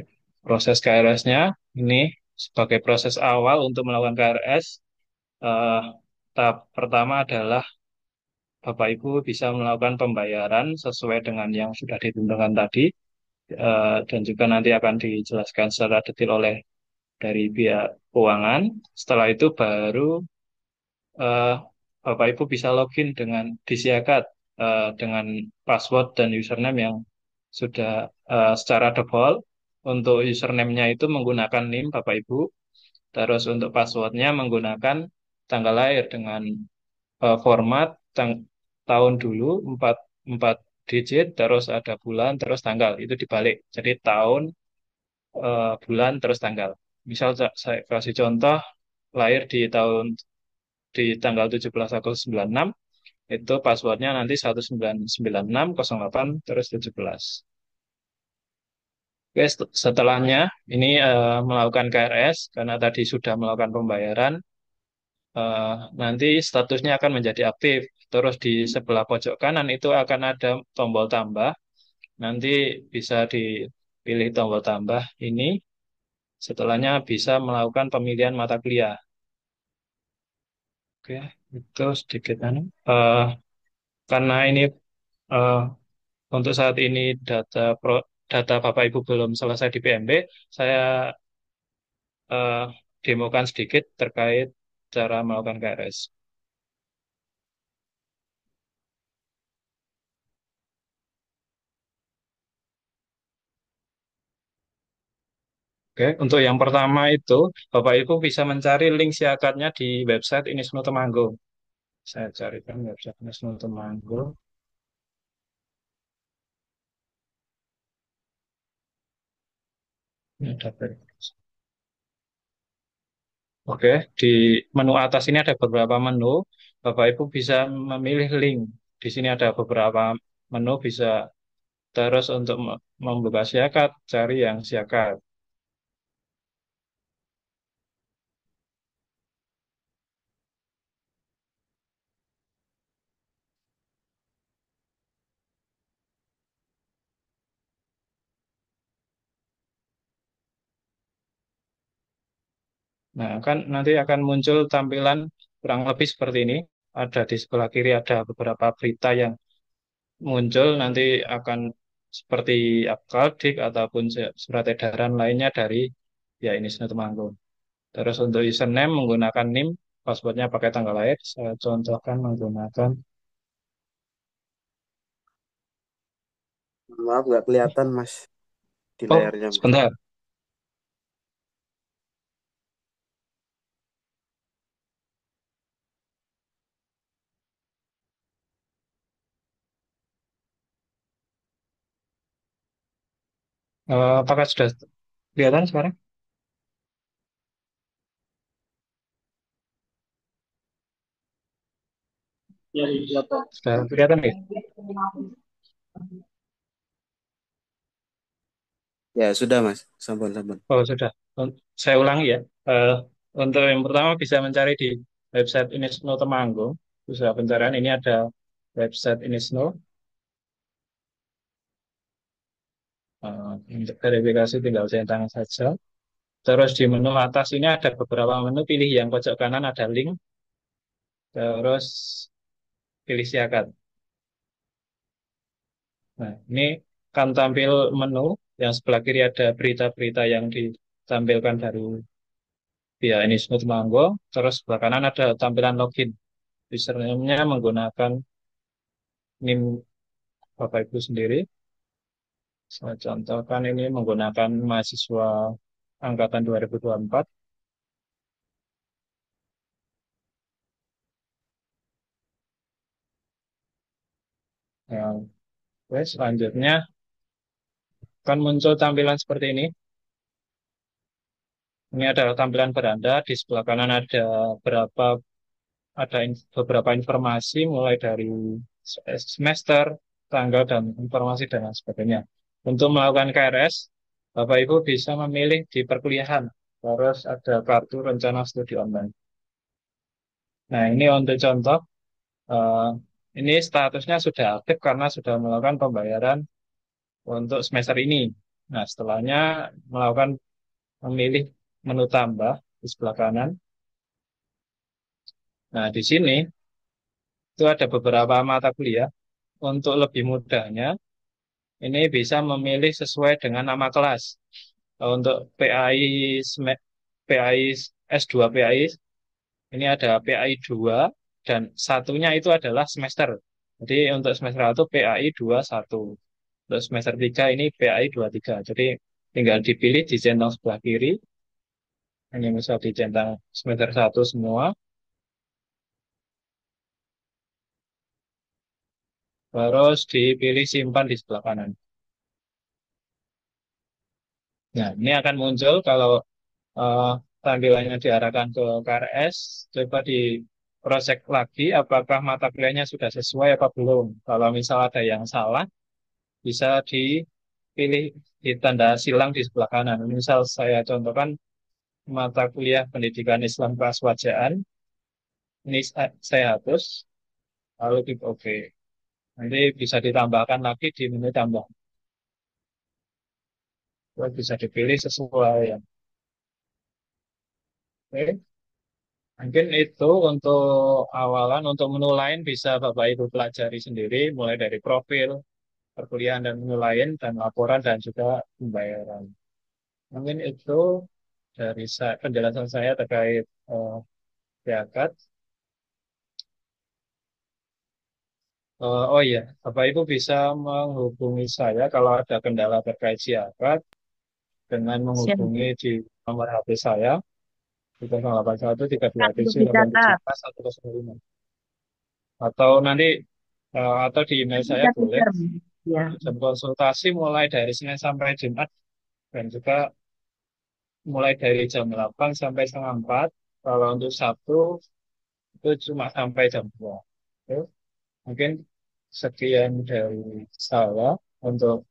Proses KRS-nya ini sebagai proses awal untuk melakukan KRS, eh, tahap pertama adalah Bapak Ibu bisa melakukan pembayaran sesuai dengan yang sudah ditentukan tadi, dan juga nanti akan dijelaskan secara detail oleh dari pihak keuangan. Setelah itu baru eh, Bapak Ibu bisa login dengan di Siakat dengan password dan username yang sudah secara default. Untuk username-nya itu menggunakan NIM Bapak Ibu, terus untuk passwordnya menggunakan tanggal lahir dengan format tahun dulu 4 digit, terus ada bulan, terus tanggal. Itu dibalik. Jadi tahun, bulan, terus tanggal. Misal saya kasih contoh, lahir di tanggal 17 Agustus 96, itu passwordnya nanti 199608 terus 17. Oke, setelahnya ini melakukan KRS, karena tadi sudah melakukan pembayaran, eh, nanti statusnya akan menjadi aktif. Terus di sebelah pojok kanan itu akan ada tombol tambah. Nanti bisa dipilih tombol tambah ini. Setelahnya bisa melakukan pemilihan mata kuliah. Oke, itu sedikit Eh, karena ini eh, untuk saat ini data Bapak Ibu belum selesai di PMB, saya eh, demokan sedikit terkait cara melakukan KRS. Oke, untuk yang pertama itu, Bapak Ibu bisa mencari link siakatnya di website Unisnu Temanggung. Saya carikan website Unisnu Temanggung. Ini ada Oke, di menu atas ini ada beberapa menu. Bapak Ibu bisa memilih link. Di sini ada beberapa menu, bisa terus untuk membuka siakat, cari yang siakat. Nah, kan nanti akan muncul tampilan kurang lebih seperti ini. Ada di sebelah kiri ada beberapa berita yang muncul nanti akan seperti Apkaldik ataupun surat edaran lainnya dari ya ini Temanggung. Terus untuk username menggunakan NIM, passwordnya pakai tanggal lahir. Saya contohkan menggunakan Maaf nggak kelihatan Mas di oh layarnya Mas. sebentar. Apakah sudah kelihatan sekarang? Sudah kelihatan ya? Ya sudah Mas, sampun. Oh sudah. Saya ulangi ya. Eh, untuk yang pertama bisa mencari di website Inisno Temanggung. Usaha pencarian ini ada website Inisno. Untuk verifikasi tinggal centang saja. Terus di menu atas ini ada beberapa menu, pilih yang pojok kanan ada link, terus pilih siakat. Nah, ini akan tampil menu yang sebelah kiri ada berita-berita yang ditampilkan dari via ini Smooth Mango. Terus sebelah kanan ada tampilan login. Username-nya menggunakan NIM Bapak Ibu sendiri. Saya contohkan ini menggunakan mahasiswa angkatan 2024. Nah, oke, selanjutnya akan muncul tampilan seperti ini. Ini adalah tampilan beranda. Di sebelah kanan ada berapa beberapa informasi mulai dari semester, tanggal dan informasi dan lain sebagainya. Untuk melakukan KRS, Bapak Ibu bisa memilih di perkuliahan. Terus ada kartu rencana studi online. Nah, ini untuk contoh, eh, ini statusnya sudah aktif karena sudah melakukan pembayaran untuk semester ini. Nah, setelahnya melakukan memilih menu tambah di sebelah kanan. Nah, di sini itu ada beberapa mata kuliah. Untuk lebih mudahnya, ini bisa memilih sesuai dengan nama kelas. Untuk PAI, PAI S2 PAI, ini ada PAI 2 dan satunya itu adalah semester. Jadi untuk semester 1 PAI 21. Untuk semester 3 ini PAI 23. Jadi tinggal dipilih di centang sebelah kiri. Ini bisa dicentang semester 1 semua. Terus dipilih simpan di sebelah kanan. Nah, ini akan muncul kalau eh, tampilannya diarahkan ke KRS, coba di cross-check lagi apakah mata kuliahnya sudah sesuai apa belum. Kalau misal ada yang salah, bisa dipilih di tanda silang di sebelah kanan. Misal saya contohkan mata kuliah Pendidikan Islam Keaswajaran, ini saya hapus, lalu klik OK. Nanti bisa ditambahkan lagi di menu tambah. Terus bisa dipilih sesuai yang oke. Mungkin itu untuk awalan, untuk menu lain bisa Bapak Ibu pelajari sendiri, mulai dari profil, perkuliahan dan menu lain, dan laporan dan juga pembayaran. Mungkin itu dari penjelasan saya terkait zakat. Oh iya, Bapak Ibu bisa menghubungi saya kalau ada kendala terkait zakat dengan Siap. menghubungi di nomor HP saya di 081 Untuk 327 dicatat. 875 105. Atau nanti atau di email saya Dicatat, boleh. Mister. Ya. Jam konsultasi mulai dari Senin sampai Jumat dan juga mulai dari jam 8 sampai setengah 4. Kalau untuk Sabtu itu cuma sampai jam 2. Oke. Mungkin sekian dari saya untuk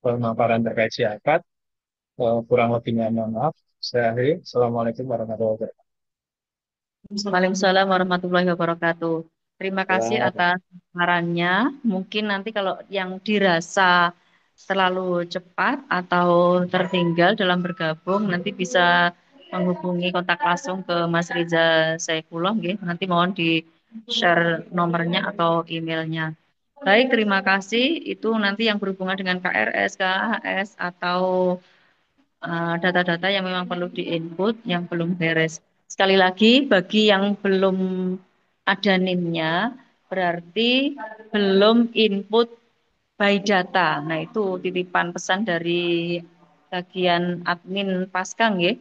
pemaparan terkait zakat. Kurang lebihnya mohon maaf. Saya akhiri. Assalamualaikum warahmatullahi wabarakatuh. Waalaikumsalam warahmatullahi wabarakatuh. Terima kasih Wah, atas sarannya. Mungkin nanti kalau yang dirasa terlalu cepat atau tertinggal dalam bergabung, nanti bisa menghubungi kontak langsung ke Mas Riza Saifullah nggih. Nanti mohon di-share nomornya atau emailnya. Baik, terima kasih. Itu nanti yang berhubungan dengan KRS, KHS, atau data-data yang memang perlu diinput, yang belum beres. Sekali lagi, bagi yang belum ada NIM-nya, berarti belum input by data. Nah, itu titipan pesan dari bagian admin Pasca, nggih.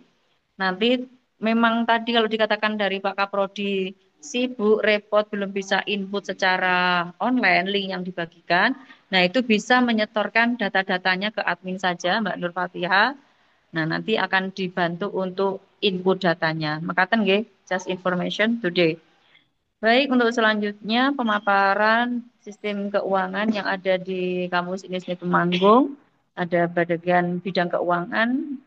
Nanti memang tadi kalau dikatakan dari Pak Kaprodi sibuk, repot, belum bisa input secara online, link yang dibagikan. Nah, itu bisa menyetorkan data-datanya ke admin saja, Mbak Nur Fatihah. Nah, nanti akan dibantu untuk input datanya. Makaten nggih, just information today. Baik, untuk selanjutnya pemaparan sistem keuangan yang ada di Kampus Unisme Temanggung. Ada bagian bidang keuangan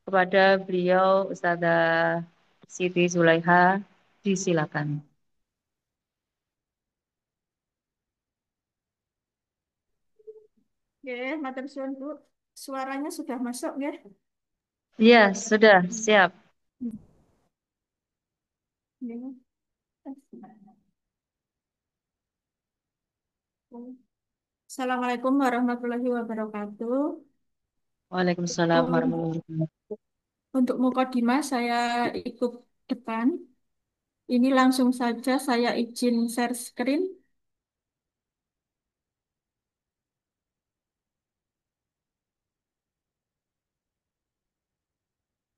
kepada beliau Ustazah Siti Zulaiha, disilakan. Oke, matur suwun Bu. Suaranya sudah masuk ya? Iya, sudah siap. Ya. Assalamualaikum warahmatullahi wabarakatuh. Waalaikumsalam Um, warahmatullahi wabarakatuh. Untuk mukadimah saya ikut depan. Ini langsung saja saya izin share screen.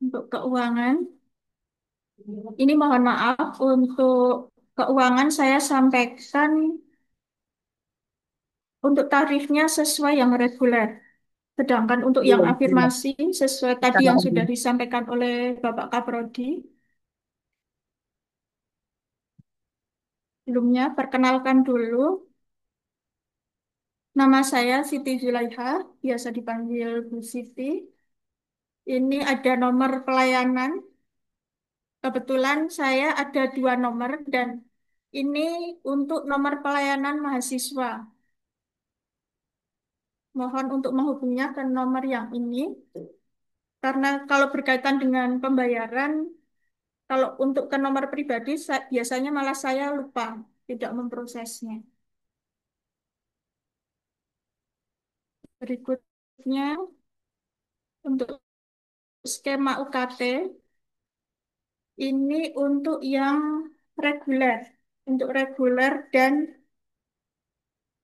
Untuk keuangan, ini mohon maaf untuk keuangan saya sampaikan untuk tarifnya sesuai yang reguler. Sedangkan untuk yang Belum, belum. afirmasi sesuai tadi Secara yang sudah umum. disampaikan oleh Bapak Kaprodi. Sebelumnya, perkenalkan dulu, nama saya Siti Zulaiha, biasa dipanggil Bu Siti. Ini ada nomor pelayanan. Kebetulan saya ada dua nomor dan ini untuk nomor pelayanan mahasiswa. Mohon untuk menghubungnya ke nomor yang ini. Karena kalau berkaitan dengan pembayaran, kalau untuk ke nomor pribadi, biasanya malah saya lupa, tidak memprosesnya. Berikutnya, untuk skema UKT, ini untuk yang reguler. Untuk reguler dan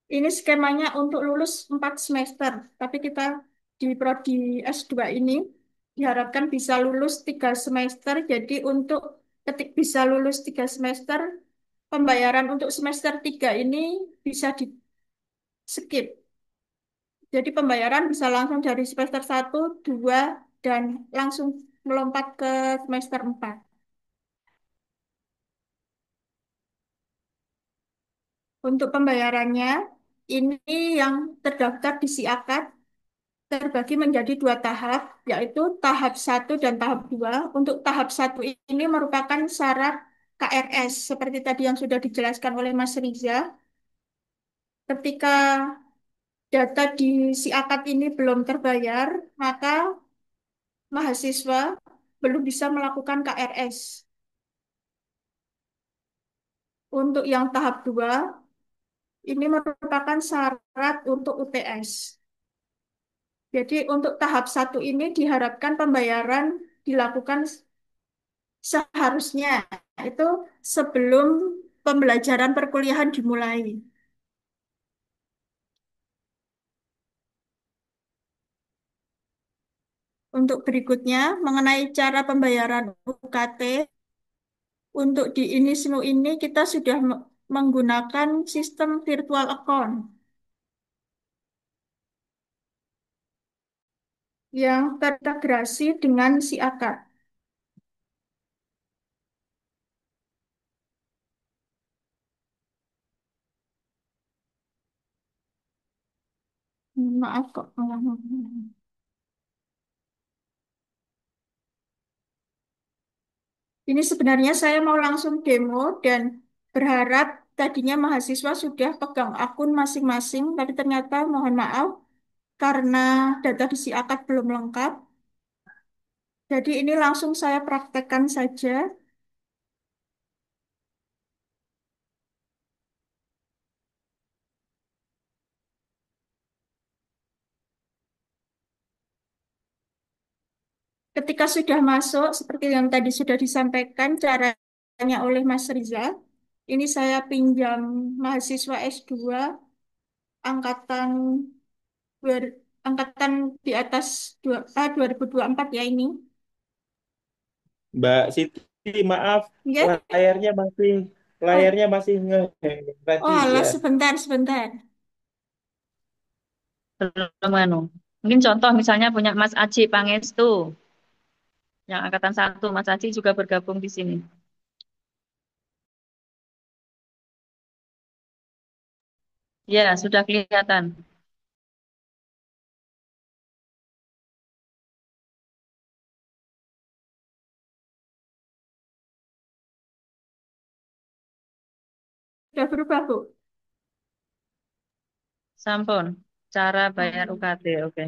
ini skemanya untuk lulus 4 semester. Tapi kita di prodi S2 ini diharapkan bisa lulus 3 semester. Jadi untuk ketik bisa lulus 3 semester, pembayaran untuk semester 3 ini bisa di skip. Jadi pembayaran bisa langsung dari semester 1, 2, dan langsung melompat ke semester 4. Untuk pembayarannya, ini yang terdaftar di SIAKAD terbagi menjadi dua tahap, yaitu tahap satu dan tahap 2. Untuk tahap satu ini merupakan syarat KRS, seperti tadi yang sudah dijelaskan oleh Mas Riza. Ketika data di SIAKAD ini belum terbayar, maka mahasiswa belum bisa melakukan KRS. Untuk yang tahap 2, ini merupakan syarat untuk UTS. Jadi untuk tahap satu ini diharapkan pembayaran dilakukan seharusnya itu sebelum pembelajaran perkuliahan dimulai. Untuk berikutnya, mengenai cara pembayaran UKT, untuk di Inisnu ini kita sudah menggunakan sistem virtual account yang terintegrasi dengan SIAKA. Maaf kok. Ini sebenarnya saya mau langsung demo dan berharap tadinya mahasiswa sudah pegang akun masing-masing, tapi ternyata mohon maaf karena data di SIAKAD belum lengkap. Jadi ini langsung saya praktekkan saja. Ketika sudah masuk, seperti yang tadi sudah disampaikan caranya oleh Mas Riza, ini saya pinjam mahasiswa S2 angkatan angkatan di atas 2024 ya ini. Mbak Siti, maaf, Ya? layarnya masih Oh, layarnya masih ngehang oh tadi alah, ya. sebentar, sebentar. Belum anu. Mungkin contoh misalnya punya Mas Aji Pangestu, yang angkatan 1, Mas Aji juga bergabung di sini. Ya, sudah kelihatan. Sudah berubah, Bu. Sampun. Cara bayar Hmm. UKT, oke.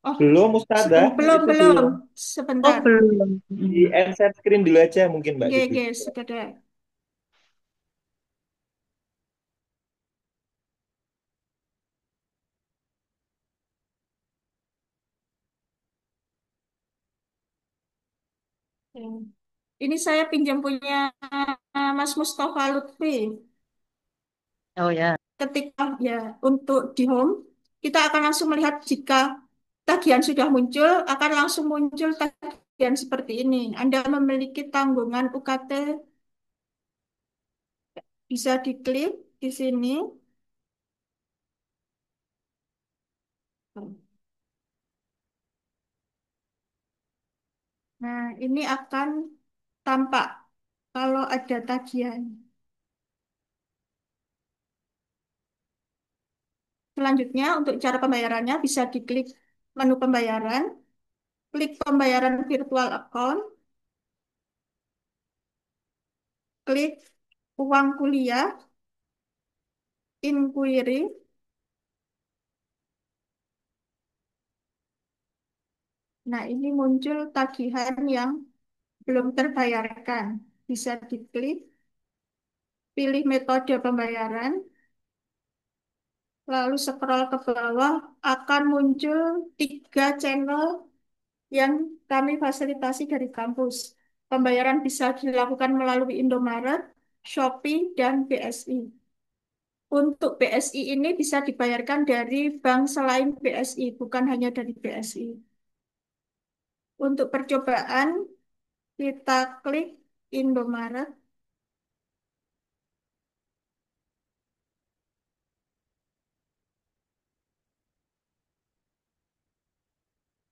Oh, Belum, Ustazah, belum, itu belum. belum. Oh, Sebentar. belum. Di end screen dulu aja mungkin Mbak Siti. GG, sudah. Ya. Ini saya pinjam punya Mas Mustafa Lutfi. Oh ya. Ketika ya untuk di home, kita akan langsung melihat jika tagihan sudah muncul, akan langsung muncul tagihan seperti ini. Anda memiliki tanggungan UKT, bisa diklik di sini. Nah, ini akan tampak kalau ada tagihan. Selanjutnya, untuk cara pembayarannya bisa diklik menu pembayaran, klik pembayaran virtual account, klik uang kuliah, inquiry. Nah, ini muncul tagihan yang belum terbayarkan. Bisa diklik, pilih metode pembayaran, lalu scroll ke bawah, akan muncul 3 channel yang kami fasilitasi dari kampus. Pembayaran bisa dilakukan melalui Indomaret, Shopee, dan BSI. Untuk BSI ini bisa dibayarkan dari bank selain BSI, bukan hanya dari BSI. Untuk percobaan, kita klik Indomaret.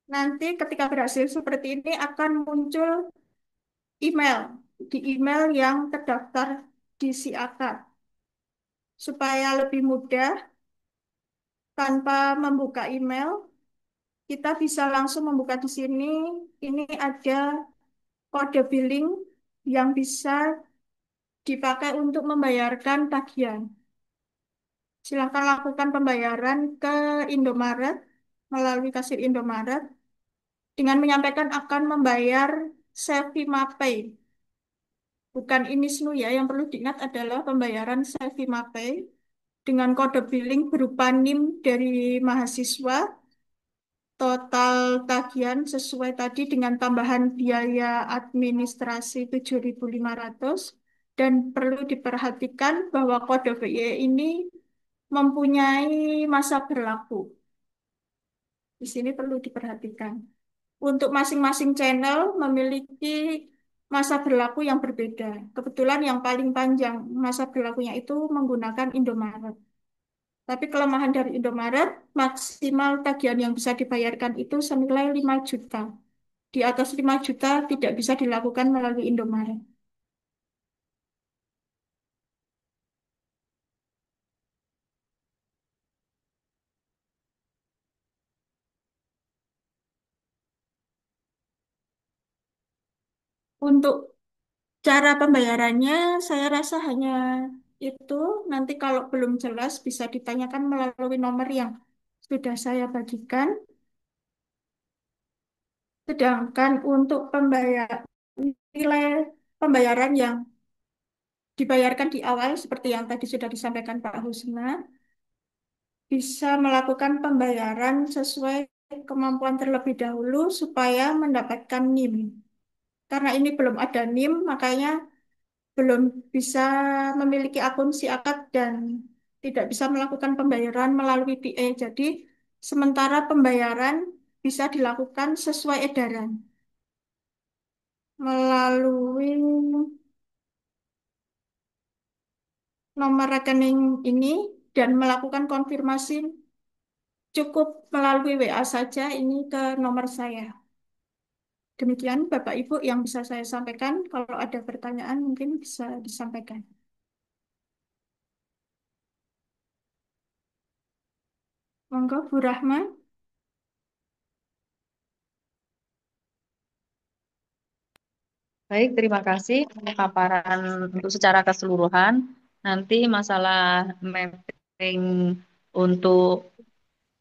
Nanti ketika berhasil seperti ini akan muncul email di email yang terdaftar di SIAK. Supaya lebih mudah, tanpa membuka email, kita bisa langsung membuka di sini. Ini ada kode billing yang bisa dipakai untuk membayarkan tagihan. Silakan lakukan pembayaran ke Indomaret melalui kasir Indomaret dengan menyampaikan akan membayar Sevima Pay. Bukan ini SNU ya, yang perlu diingat adalah pembayaran Sevima Pay dengan kode billing berupa NIM dari mahasiswa, total tagihan sesuai tadi dengan tambahan biaya administrasi 7.500 dan perlu diperhatikan bahwa kode BI ini mempunyai masa berlaku. Di sini perlu diperhatikan. Untuk masing-masing channel memiliki masa berlaku yang berbeda. Kebetulan yang paling panjang masa berlakunya itu menggunakan Indomaret. Tapi kelemahan dari Indomaret, maksimal tagihan yang bisa dibayarkan itu senilai 5 juta. Di atas 5 juta tidak bisa dilakukan melalui Indomaret. Untuk cara pembayarannya, saya rasa hanya itu. Nanti kalau belum jelas bisa ditanyakan melalui nomor yang sudah saya bagikan. Sedangkan untuk nilai pembayaran yang dibayarkan di awal seperti yang tadi sudah disampaikan Pak Husna, bisa melakukan pembayaran sesuai kemampuan terlebih dahulu supaya mendapatkan NIM. Karena ini belum ada NIM, makanya belum bisa memiliki akun siakat dan tidak bisa melakukan pembayaran melalui PA. Jadi, sementara pembayaran bisa dilakukan sesuai edaran melalui nomor rekening ini dan melakukan konfirmasi cukup melalui WA saja ini ke nomor saya. Demikian Bapak Ibu yang bisa saya sampaikan. Kalau ada pertanyaan mungkin bisa disampaikan. Monggo Bu Rahma. Baik, terima kasih paparan untuk secara keseluruhan. Nanti masalah mapping untuk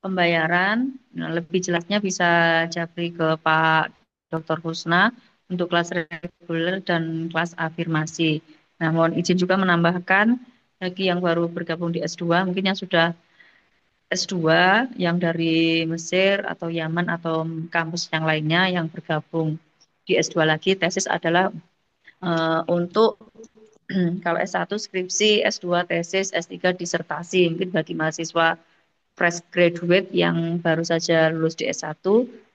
pembayaran, nah, lebih jelasnya bisa Japri ke Pak Dr. Husna untuk kelas reguler dan kelas afirmasi. Nah, mohon izin juga menambahkan bagi yang baru bergabung di S2, mungkin yang sudah S2 yang dari Mesir atau Yaman atau kampus yang lainnya yang bergabung di S2 lagi, tesis adalah untuk kalau S1 skripsi, S2 tesis, S3 disertasi. Mungkin bagi mahasiswa fresh graduate yang baru saja lulus di S1,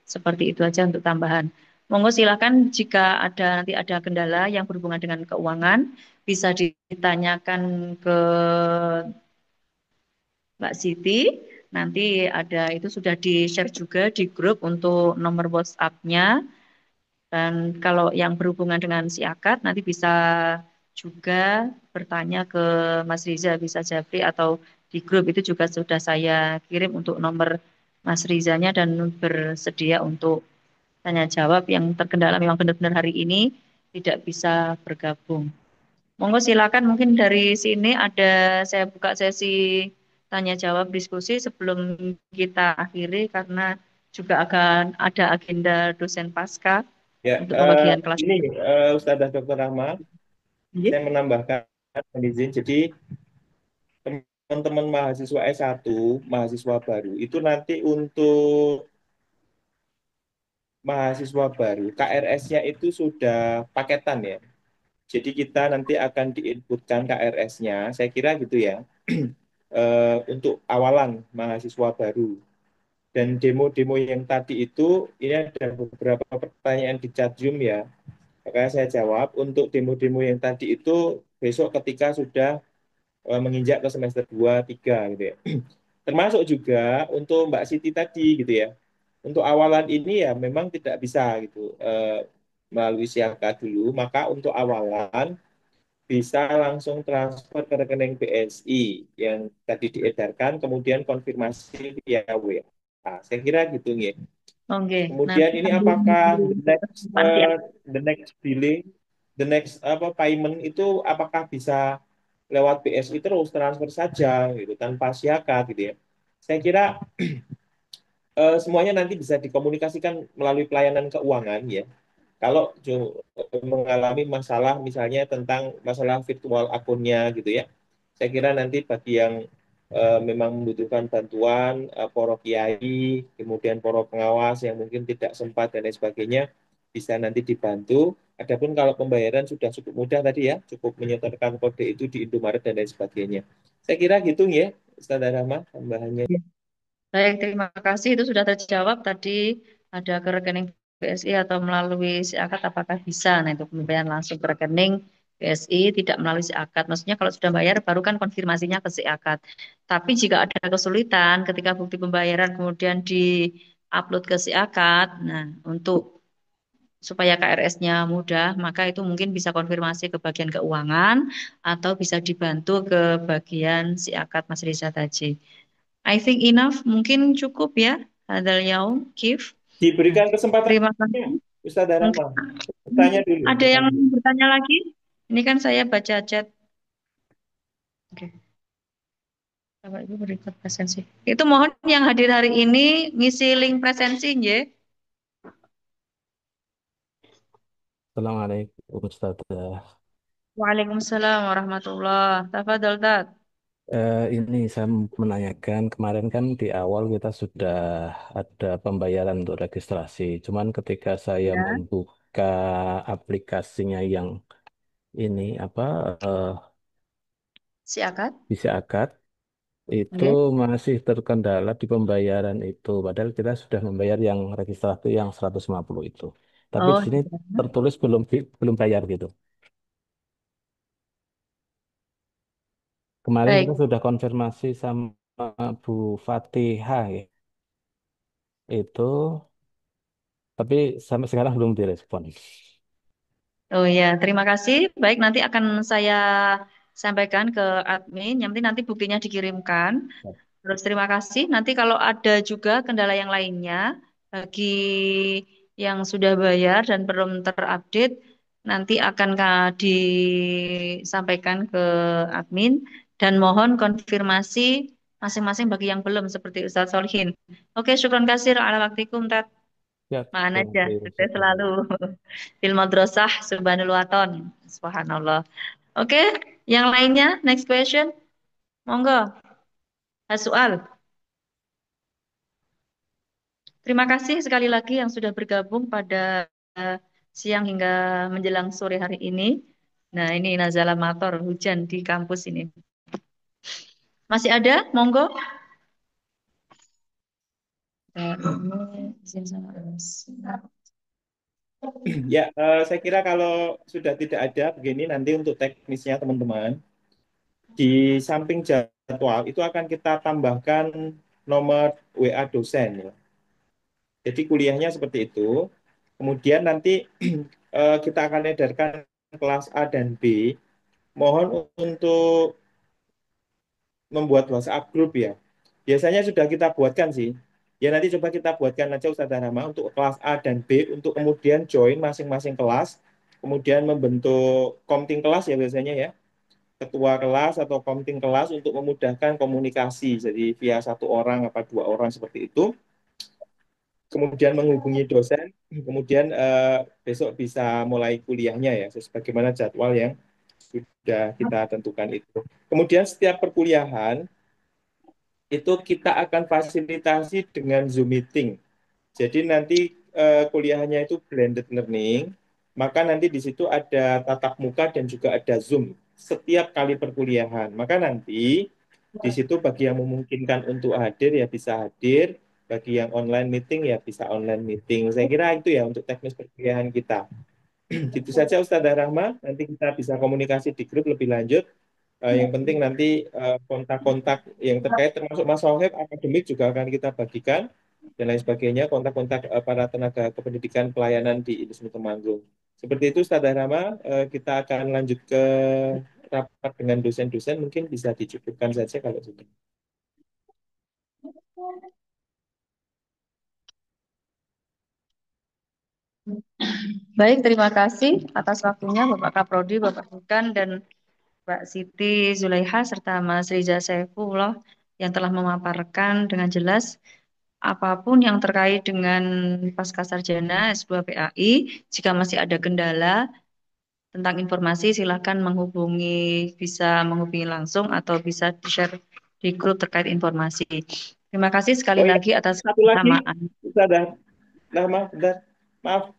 seperti itu aja untuk tambahan. Monggo silakan jika nanti ada kendala yang berhubungan dengan keuangan, bisa ditanyakan ke Mbak Siti. Nanti ada itu sudah di-share juga di grup untuk nomor WhatsApp-nya. Dan kalau yang berhubungan dengan si akad nanti bisa juga bertanya ke Mas Riza, bisa Jafri atau di grup itu juga sudah saya kirim untuk nomor Mas Rizanya dan bersedia untuk tanya jawab yang terkendala memang benar-benar hari ini tidak bisa bergabung. Monggo silakan mungkin dari sini ada saya buka sesi tanya jawab diskusi sebelum kita akhiri karena juga akan ada agenda dosen pasca Ya, untuk pembagian kelas. ini Ustazah Dr. Rahma, saya Iya. menambahkan izin. Jadi teman-teman mahasiswa S1, mahasiswa baru itu nanti untuk mahasiswa baru KRS-nya itu sudah paketan ya. Jadi kita nanti akan diinputkan KRS-nya, saya kira gitu ya, untuk awalan mahasiswa baru. Dan demo-demo yang tadi itu, ini ada beberapa pertanyaan di chat Zoom ya. Makanya saya jawab, untuk demo-demo yang tadi itu besok ketika sudah menginjak ke semester 2 3 gitu ya. Termasuk juga untuk Mbak Siti tadi gitu ya. Untuk awalan ini ya memang tidak bisa gitu melalui siaga dulu, maka untuk awalan bisa langsung transfer ke rekening BSI yang tadi diedarkan, kemudian konfirmasi via WA. Saya kira gitu ya. Oke, Kemudian nanti ini apakah nanti the next billing, the next apa payment itu apakah bisa lewat BSI terus transfer saja gitu tanpa siakat gitu ya. Saya kira semuanya nanti bisa dikomunikasikan melalui pelayanan keuangan ya. Kalau mengalami masalah misalnya tentang masalah virtual akunnya gitu ya, saya kira nanti bagi yang memang membutuhkan bantuan para kiai, kemudian para pengawas yang mungkin tidak sempat dan lain sebagainya, bisa nanti dibantu. Adapun kalau pembayaran sudah cukup mudah tadi ya, cukup menyetorkan kode itu di Indomaret dan lain sebagainya. Saya kira gitu ya, Ustaz Rahma, tambahannya. baik, terima kasih itu sudah terjawab tadi ada ke rekening BSI atau melalui si akad apakah bisa. Nah, itu pembayaran langsung ke rekening BSI tidak melalui si akad. Maksudnya kalau sudah bayar baru kan konfirmasinya ke si akad. Tapi jika ada kesulitan ketika bukti pembayaran kemudian di-upload ke si akad, nah untuk supaya KRS-nya mudah, maka itu mungkin bisa konfirmasi ke bagian keuangan atau bisa dibantu ke bagian si akad Mas Riza tadi. I think enough, mungkin cukup ya. Hadal yaum, Kif. Nah, Diberikan kesempatan, terima kasih. Ustaz Mungkin Rahma. Tanya dulu. ada yang bertanya lagi? Ini kan saya baca chat. Oke. Bapak Ibu berikut presensi. Itu mohon yang hadir hari ini ngisi link presensi, ya. Assalamualaikum Ustazah. Waalaikumsalam warahmatullah. Tafadhol, Tat. Ini saya menanyakan kemarin kan di awal kita sudah ada pembayaran untuk registrasi. Cuman ketika saya Ya, membuka aplikasinya yang ini apa si akad. bisa akad itu Oke. masih terkendala di pembayaran itu. Padahal kita sudah membayar yang registrasi yang 150 itu. Tapi di Oh, sini ya. tertulis belum bayar gitu. Kemarin kita Baik. sudah konfirmasi sama Bu Fatihah ya. Itu tapi sampai sekarang belum direspon. Oh ya, terima kasih. Baik, nanti akan saya sampaikan ke admin. Yang penting nanti buktinya dikirimkan. Terus terima kasih. Nanti kalau ada juga kendala yang lainnya bagi yang sudah bayar dan belum terupdate, nanti akan disampaikan ke admin dan mohon konfirmasi masing-masing bagi yang belum seperti Ustadz Solihin. Oke, syukron kasir ala waktikum, Tat. Ya, Mana terima aja, kasih sukses Ustaz. selalu. Fil madrasah subhanul waton. Subhanallah. Oke, yang lainnya, next question. Monggo, soal. Terima kasih sekali lagi yang sudah bergabung pada eh, siang hingga menjelang sore hari ini. Nah, ini Nazala Mator, hujan di kampus ini. Masih ada? Monggo. Ini izin sama Ya, saya kira kalau sudah tidak ada begini nanti untuk teknisnya teman-teman, di samping jadwal itu akan kita tambahkan nomor WA dosen ya. Jadi kuliahnya seperti itu. Kemudian nanti kita akan edarkan kelas A dan B. Mohon untuk membuat WhatsApp grup ya. Biasanya sudah kita buatkan sih. Ya nanti coba kita buatkan aja Ustazah Rama untuk kelas A dan B untuk kemudian join masing-masing kelas, kemudian membentuk komting kelas ya biasanya ya. Ketua kelas atau komting kelas untuk memudahkan komunikasi. Jadi via satu orang apa dua orang seperti itu. Kemudian menghubungi dosen, kemudian besok bisa mulai kuliahnya ya, sebagaimana jadwal yang sudah kita tentukan itu. Kemudian setiap perkuliahan itu kita akan fasilitasi dengan Zoom meeting. Jadi nanti kuliahnya itu blended learning, maka nanti di situ ada tatap muka dan juga ada Zoom setiap kali perkuliahan. Maka nanti di situ bagi yang memungkinkan untuk hadir ya bisa hadir, bagi yang online meeting ya bisa online meeting. Saya kira itu ya untuk teknis perkuliahan kita. Gitu saja Ustazah Rahma, nanti kita bisa komunikasi di grup lebih lanjut. Yang penting nanti kontak-kontak yang terkait termasuk Mas Sohib akademik juga akan kita bagikan dan lain sebagainya, kontak-kontak para tenaga kependidikan pelayanan di Industri Temanggung. Seperti itu Ustazah Rahma, kita akan lanjut ke rapat dengan dosen-dosen, mungkin bisa dicukupkan saja kalau sudah. Baik, terima kasih atas waktunya Bapak Kaprodi, Bapak Bukan, dan Mbak Siti Zulaiha, serta Mas Riza Saifullah yang telah memaparkan dengan jelas apapun yang terkait dengan Pasca Sarjana S2 PAI. Jika masih ada kendala tentang informasi, silakan bisa menghubungi langsung atau bisa di-share di grup terkait informasi. Terima kasih sekali Oh iya, lagi atas satu lagi, kebersamaan. Ustazah Rahma, bentar. Maaf,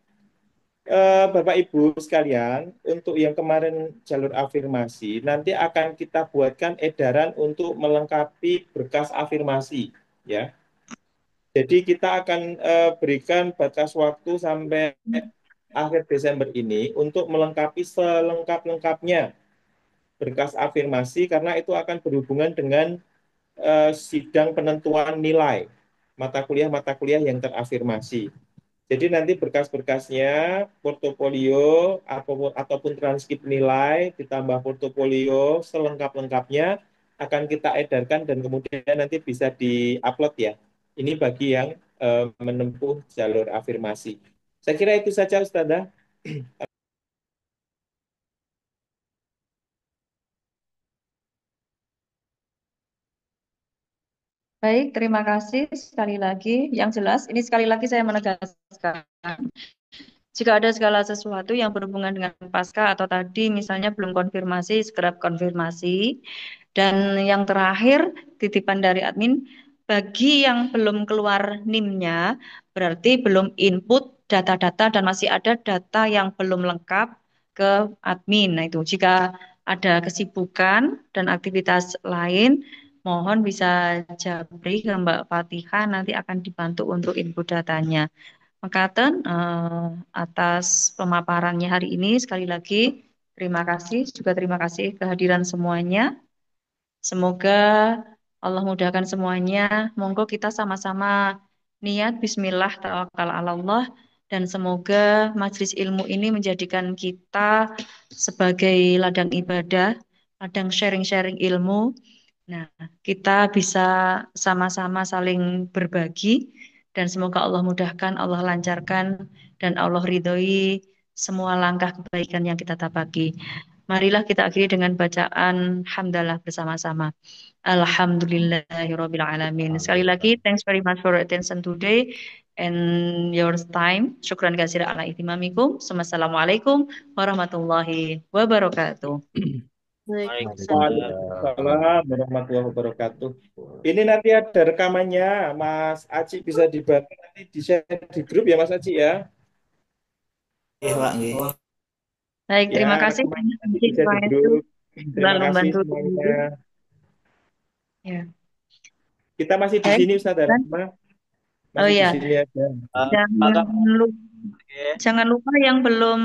Bapak Ibu sekalian, untuk yang kemarin jalur afirmasi, nanti akan kita buatkan edaran untuk melengkapi berkas afirmasi, ya. Jadi kita akan berikan batas waktu sampai akhir Desember ini untuk melengkapi selengkap-lengkapnya berkas afirmasi karena itu akan berhubungan dengan sidang penentuan nilai mata kuliah yang terafirmasi. Jadi nanti berkas-berkasnya, portofolio ataupun transkrip nilai, ditambah portofolio selengkap-lengkapnya akan kita edarkan dan kemudian nanti bisa di-upload ya. Ini bagi yang menempuh jalur afirmasi. Saya kira itu saja Ustazah. Baik, terima kasih sekali lagi. Yang jelas, ini sekali lagi saya menegaskan Jika ada segala sesuatu yang berhubungan dengan pasca atau tadi misalnya belum konfirmasi, segera konfirmasi. Dan yang terakhir, titipan dari admin, bagi yang belum keluar NIM-nya, berarti belum input data-data dan masih ada data yang belum lengkap ke admin. Nah itu, jika ada kesibukan dan aktivitas lain, mohon bisa japri ke Mbak Fatihah, nanti akan dibantu untuk input datanya. Mekaten atas pemaparannya hari ini sekali lagi terima kasih juga terima kasih kehadiran semuanya. Semoga Allah mudahkan semuanya. Monggo kita sama-sama niat Bismillah tawakal ala Allah dan semoga majelis ilmu ini menjadikan kita sebagai ladang ibadah, ladang sharing-sharing ilmu. Nah, kita bisa sama-sama saling berbagi dan semoga Allah mudahkan, Allah lancarkan, dan Allah ridhoi semua langkah kebaikan yang kita tabaki. Marilah kita akhiri dengan bacaan hamdalah bersama-sama. Alhamdulillahirabbil alamin. Sekali lagi, thanks very much for your attention today and your time. Syukran katsira ala ihtimamikum. Wassalamualaikum warahmatullahi wabarakatuh. Waalaikumsalam. Waalaikumsalam warahmatullahi wabarakatuh. Ini nanti ada rekamannya, Mas Aci bisa dibantu nanti di-share di grup ya Mas Aci ya. Nggih, Pak, nggih. Baik, Ya, terima kasih. rekamannya nanti Terima di-share di kasih grup. Terima selalu kasih membantu. semuanya. Ya. Kita masih di Baik. sini Ustaz Rahma, Oh masih di ya, sini aja. jangan lupa, Nggih. jangan lupa yang belum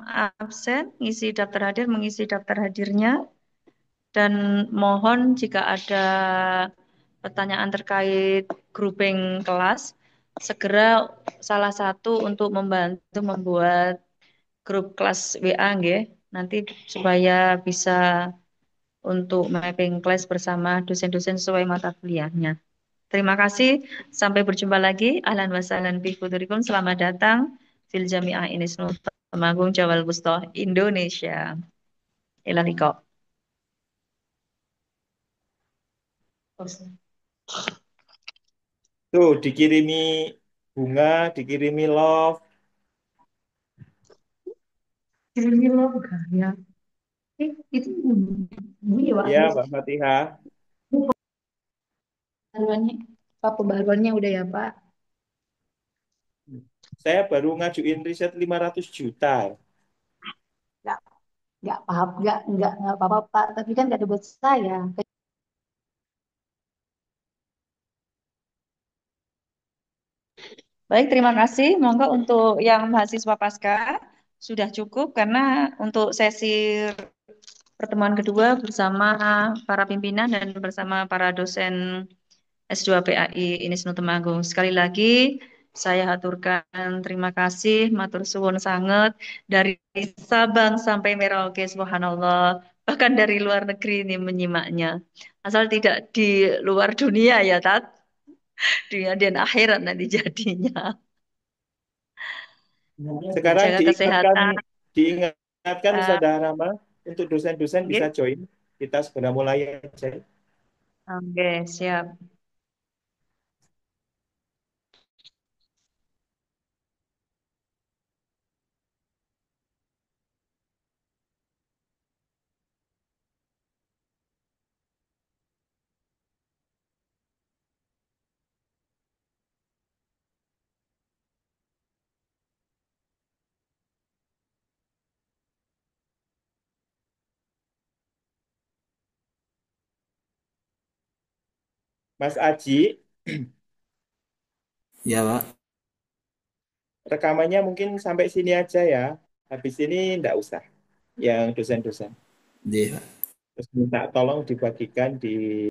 absen ngisi daftar hadir, mengisi daftar hadirnya. Dan mohon jika ada pertanyaan terkait grouping kelas, segera salah satu untuk membantu membuat grup kelas WA nggih. Nanti supaya bisa untuk mapping kelas bersama dosen-dosen sesuai mata kuliahnya. Terima kasih. Sampai berjumpa lagi. Ahlan wa sahlan bi hudurikum. Selamat datang fil Jami'ah Unisnu Temanggung Jawal Wusta Indonesia. Ila liqa. Tuh, dikirimi bunga, dikirimi love. Kirimi lo ya. Itu bunyi Pak. Ya, Mbak Fatihah. Pembaharuannya, Pak, pembaharuannya udah ya Pak. Saya baru ngajuin riset 500 juta. Nggak, nggak paham, nggak apa-apa Pak. Tapi kan nggak ada buat saya. Baik, terima kasih. Monggo untuk yang mahasiswa pasca sudah cukup karena untuk sesi pertemuan kedua bersama para pimpinan dan bersama para dosen S2 PAI Unisnu Temanggung. Sekali lagi saya haturkan terima kasih, matur suwun sangat dari Sabang sampai Merauke, subhanallah. Bahkan dari luar negeri ini menyimaknya. Asal tidak di luar dunia ya, Tat. Dunia dan akhirat nanti jadinya. Sekarang Jaga diingatkan, kesehatan. diingatkan eh, Ustaz Rahma untuk dosen-dosen bisa Oke, join. Kita segera mulai aja. Oke, siap. Mas Aji, Ya, Pak. rekamannya mungkin sampai sini aja ya. Habis ini enggak usah yang dosen-dosen. Nggih, Pak. Terus minta tolong dibagikan di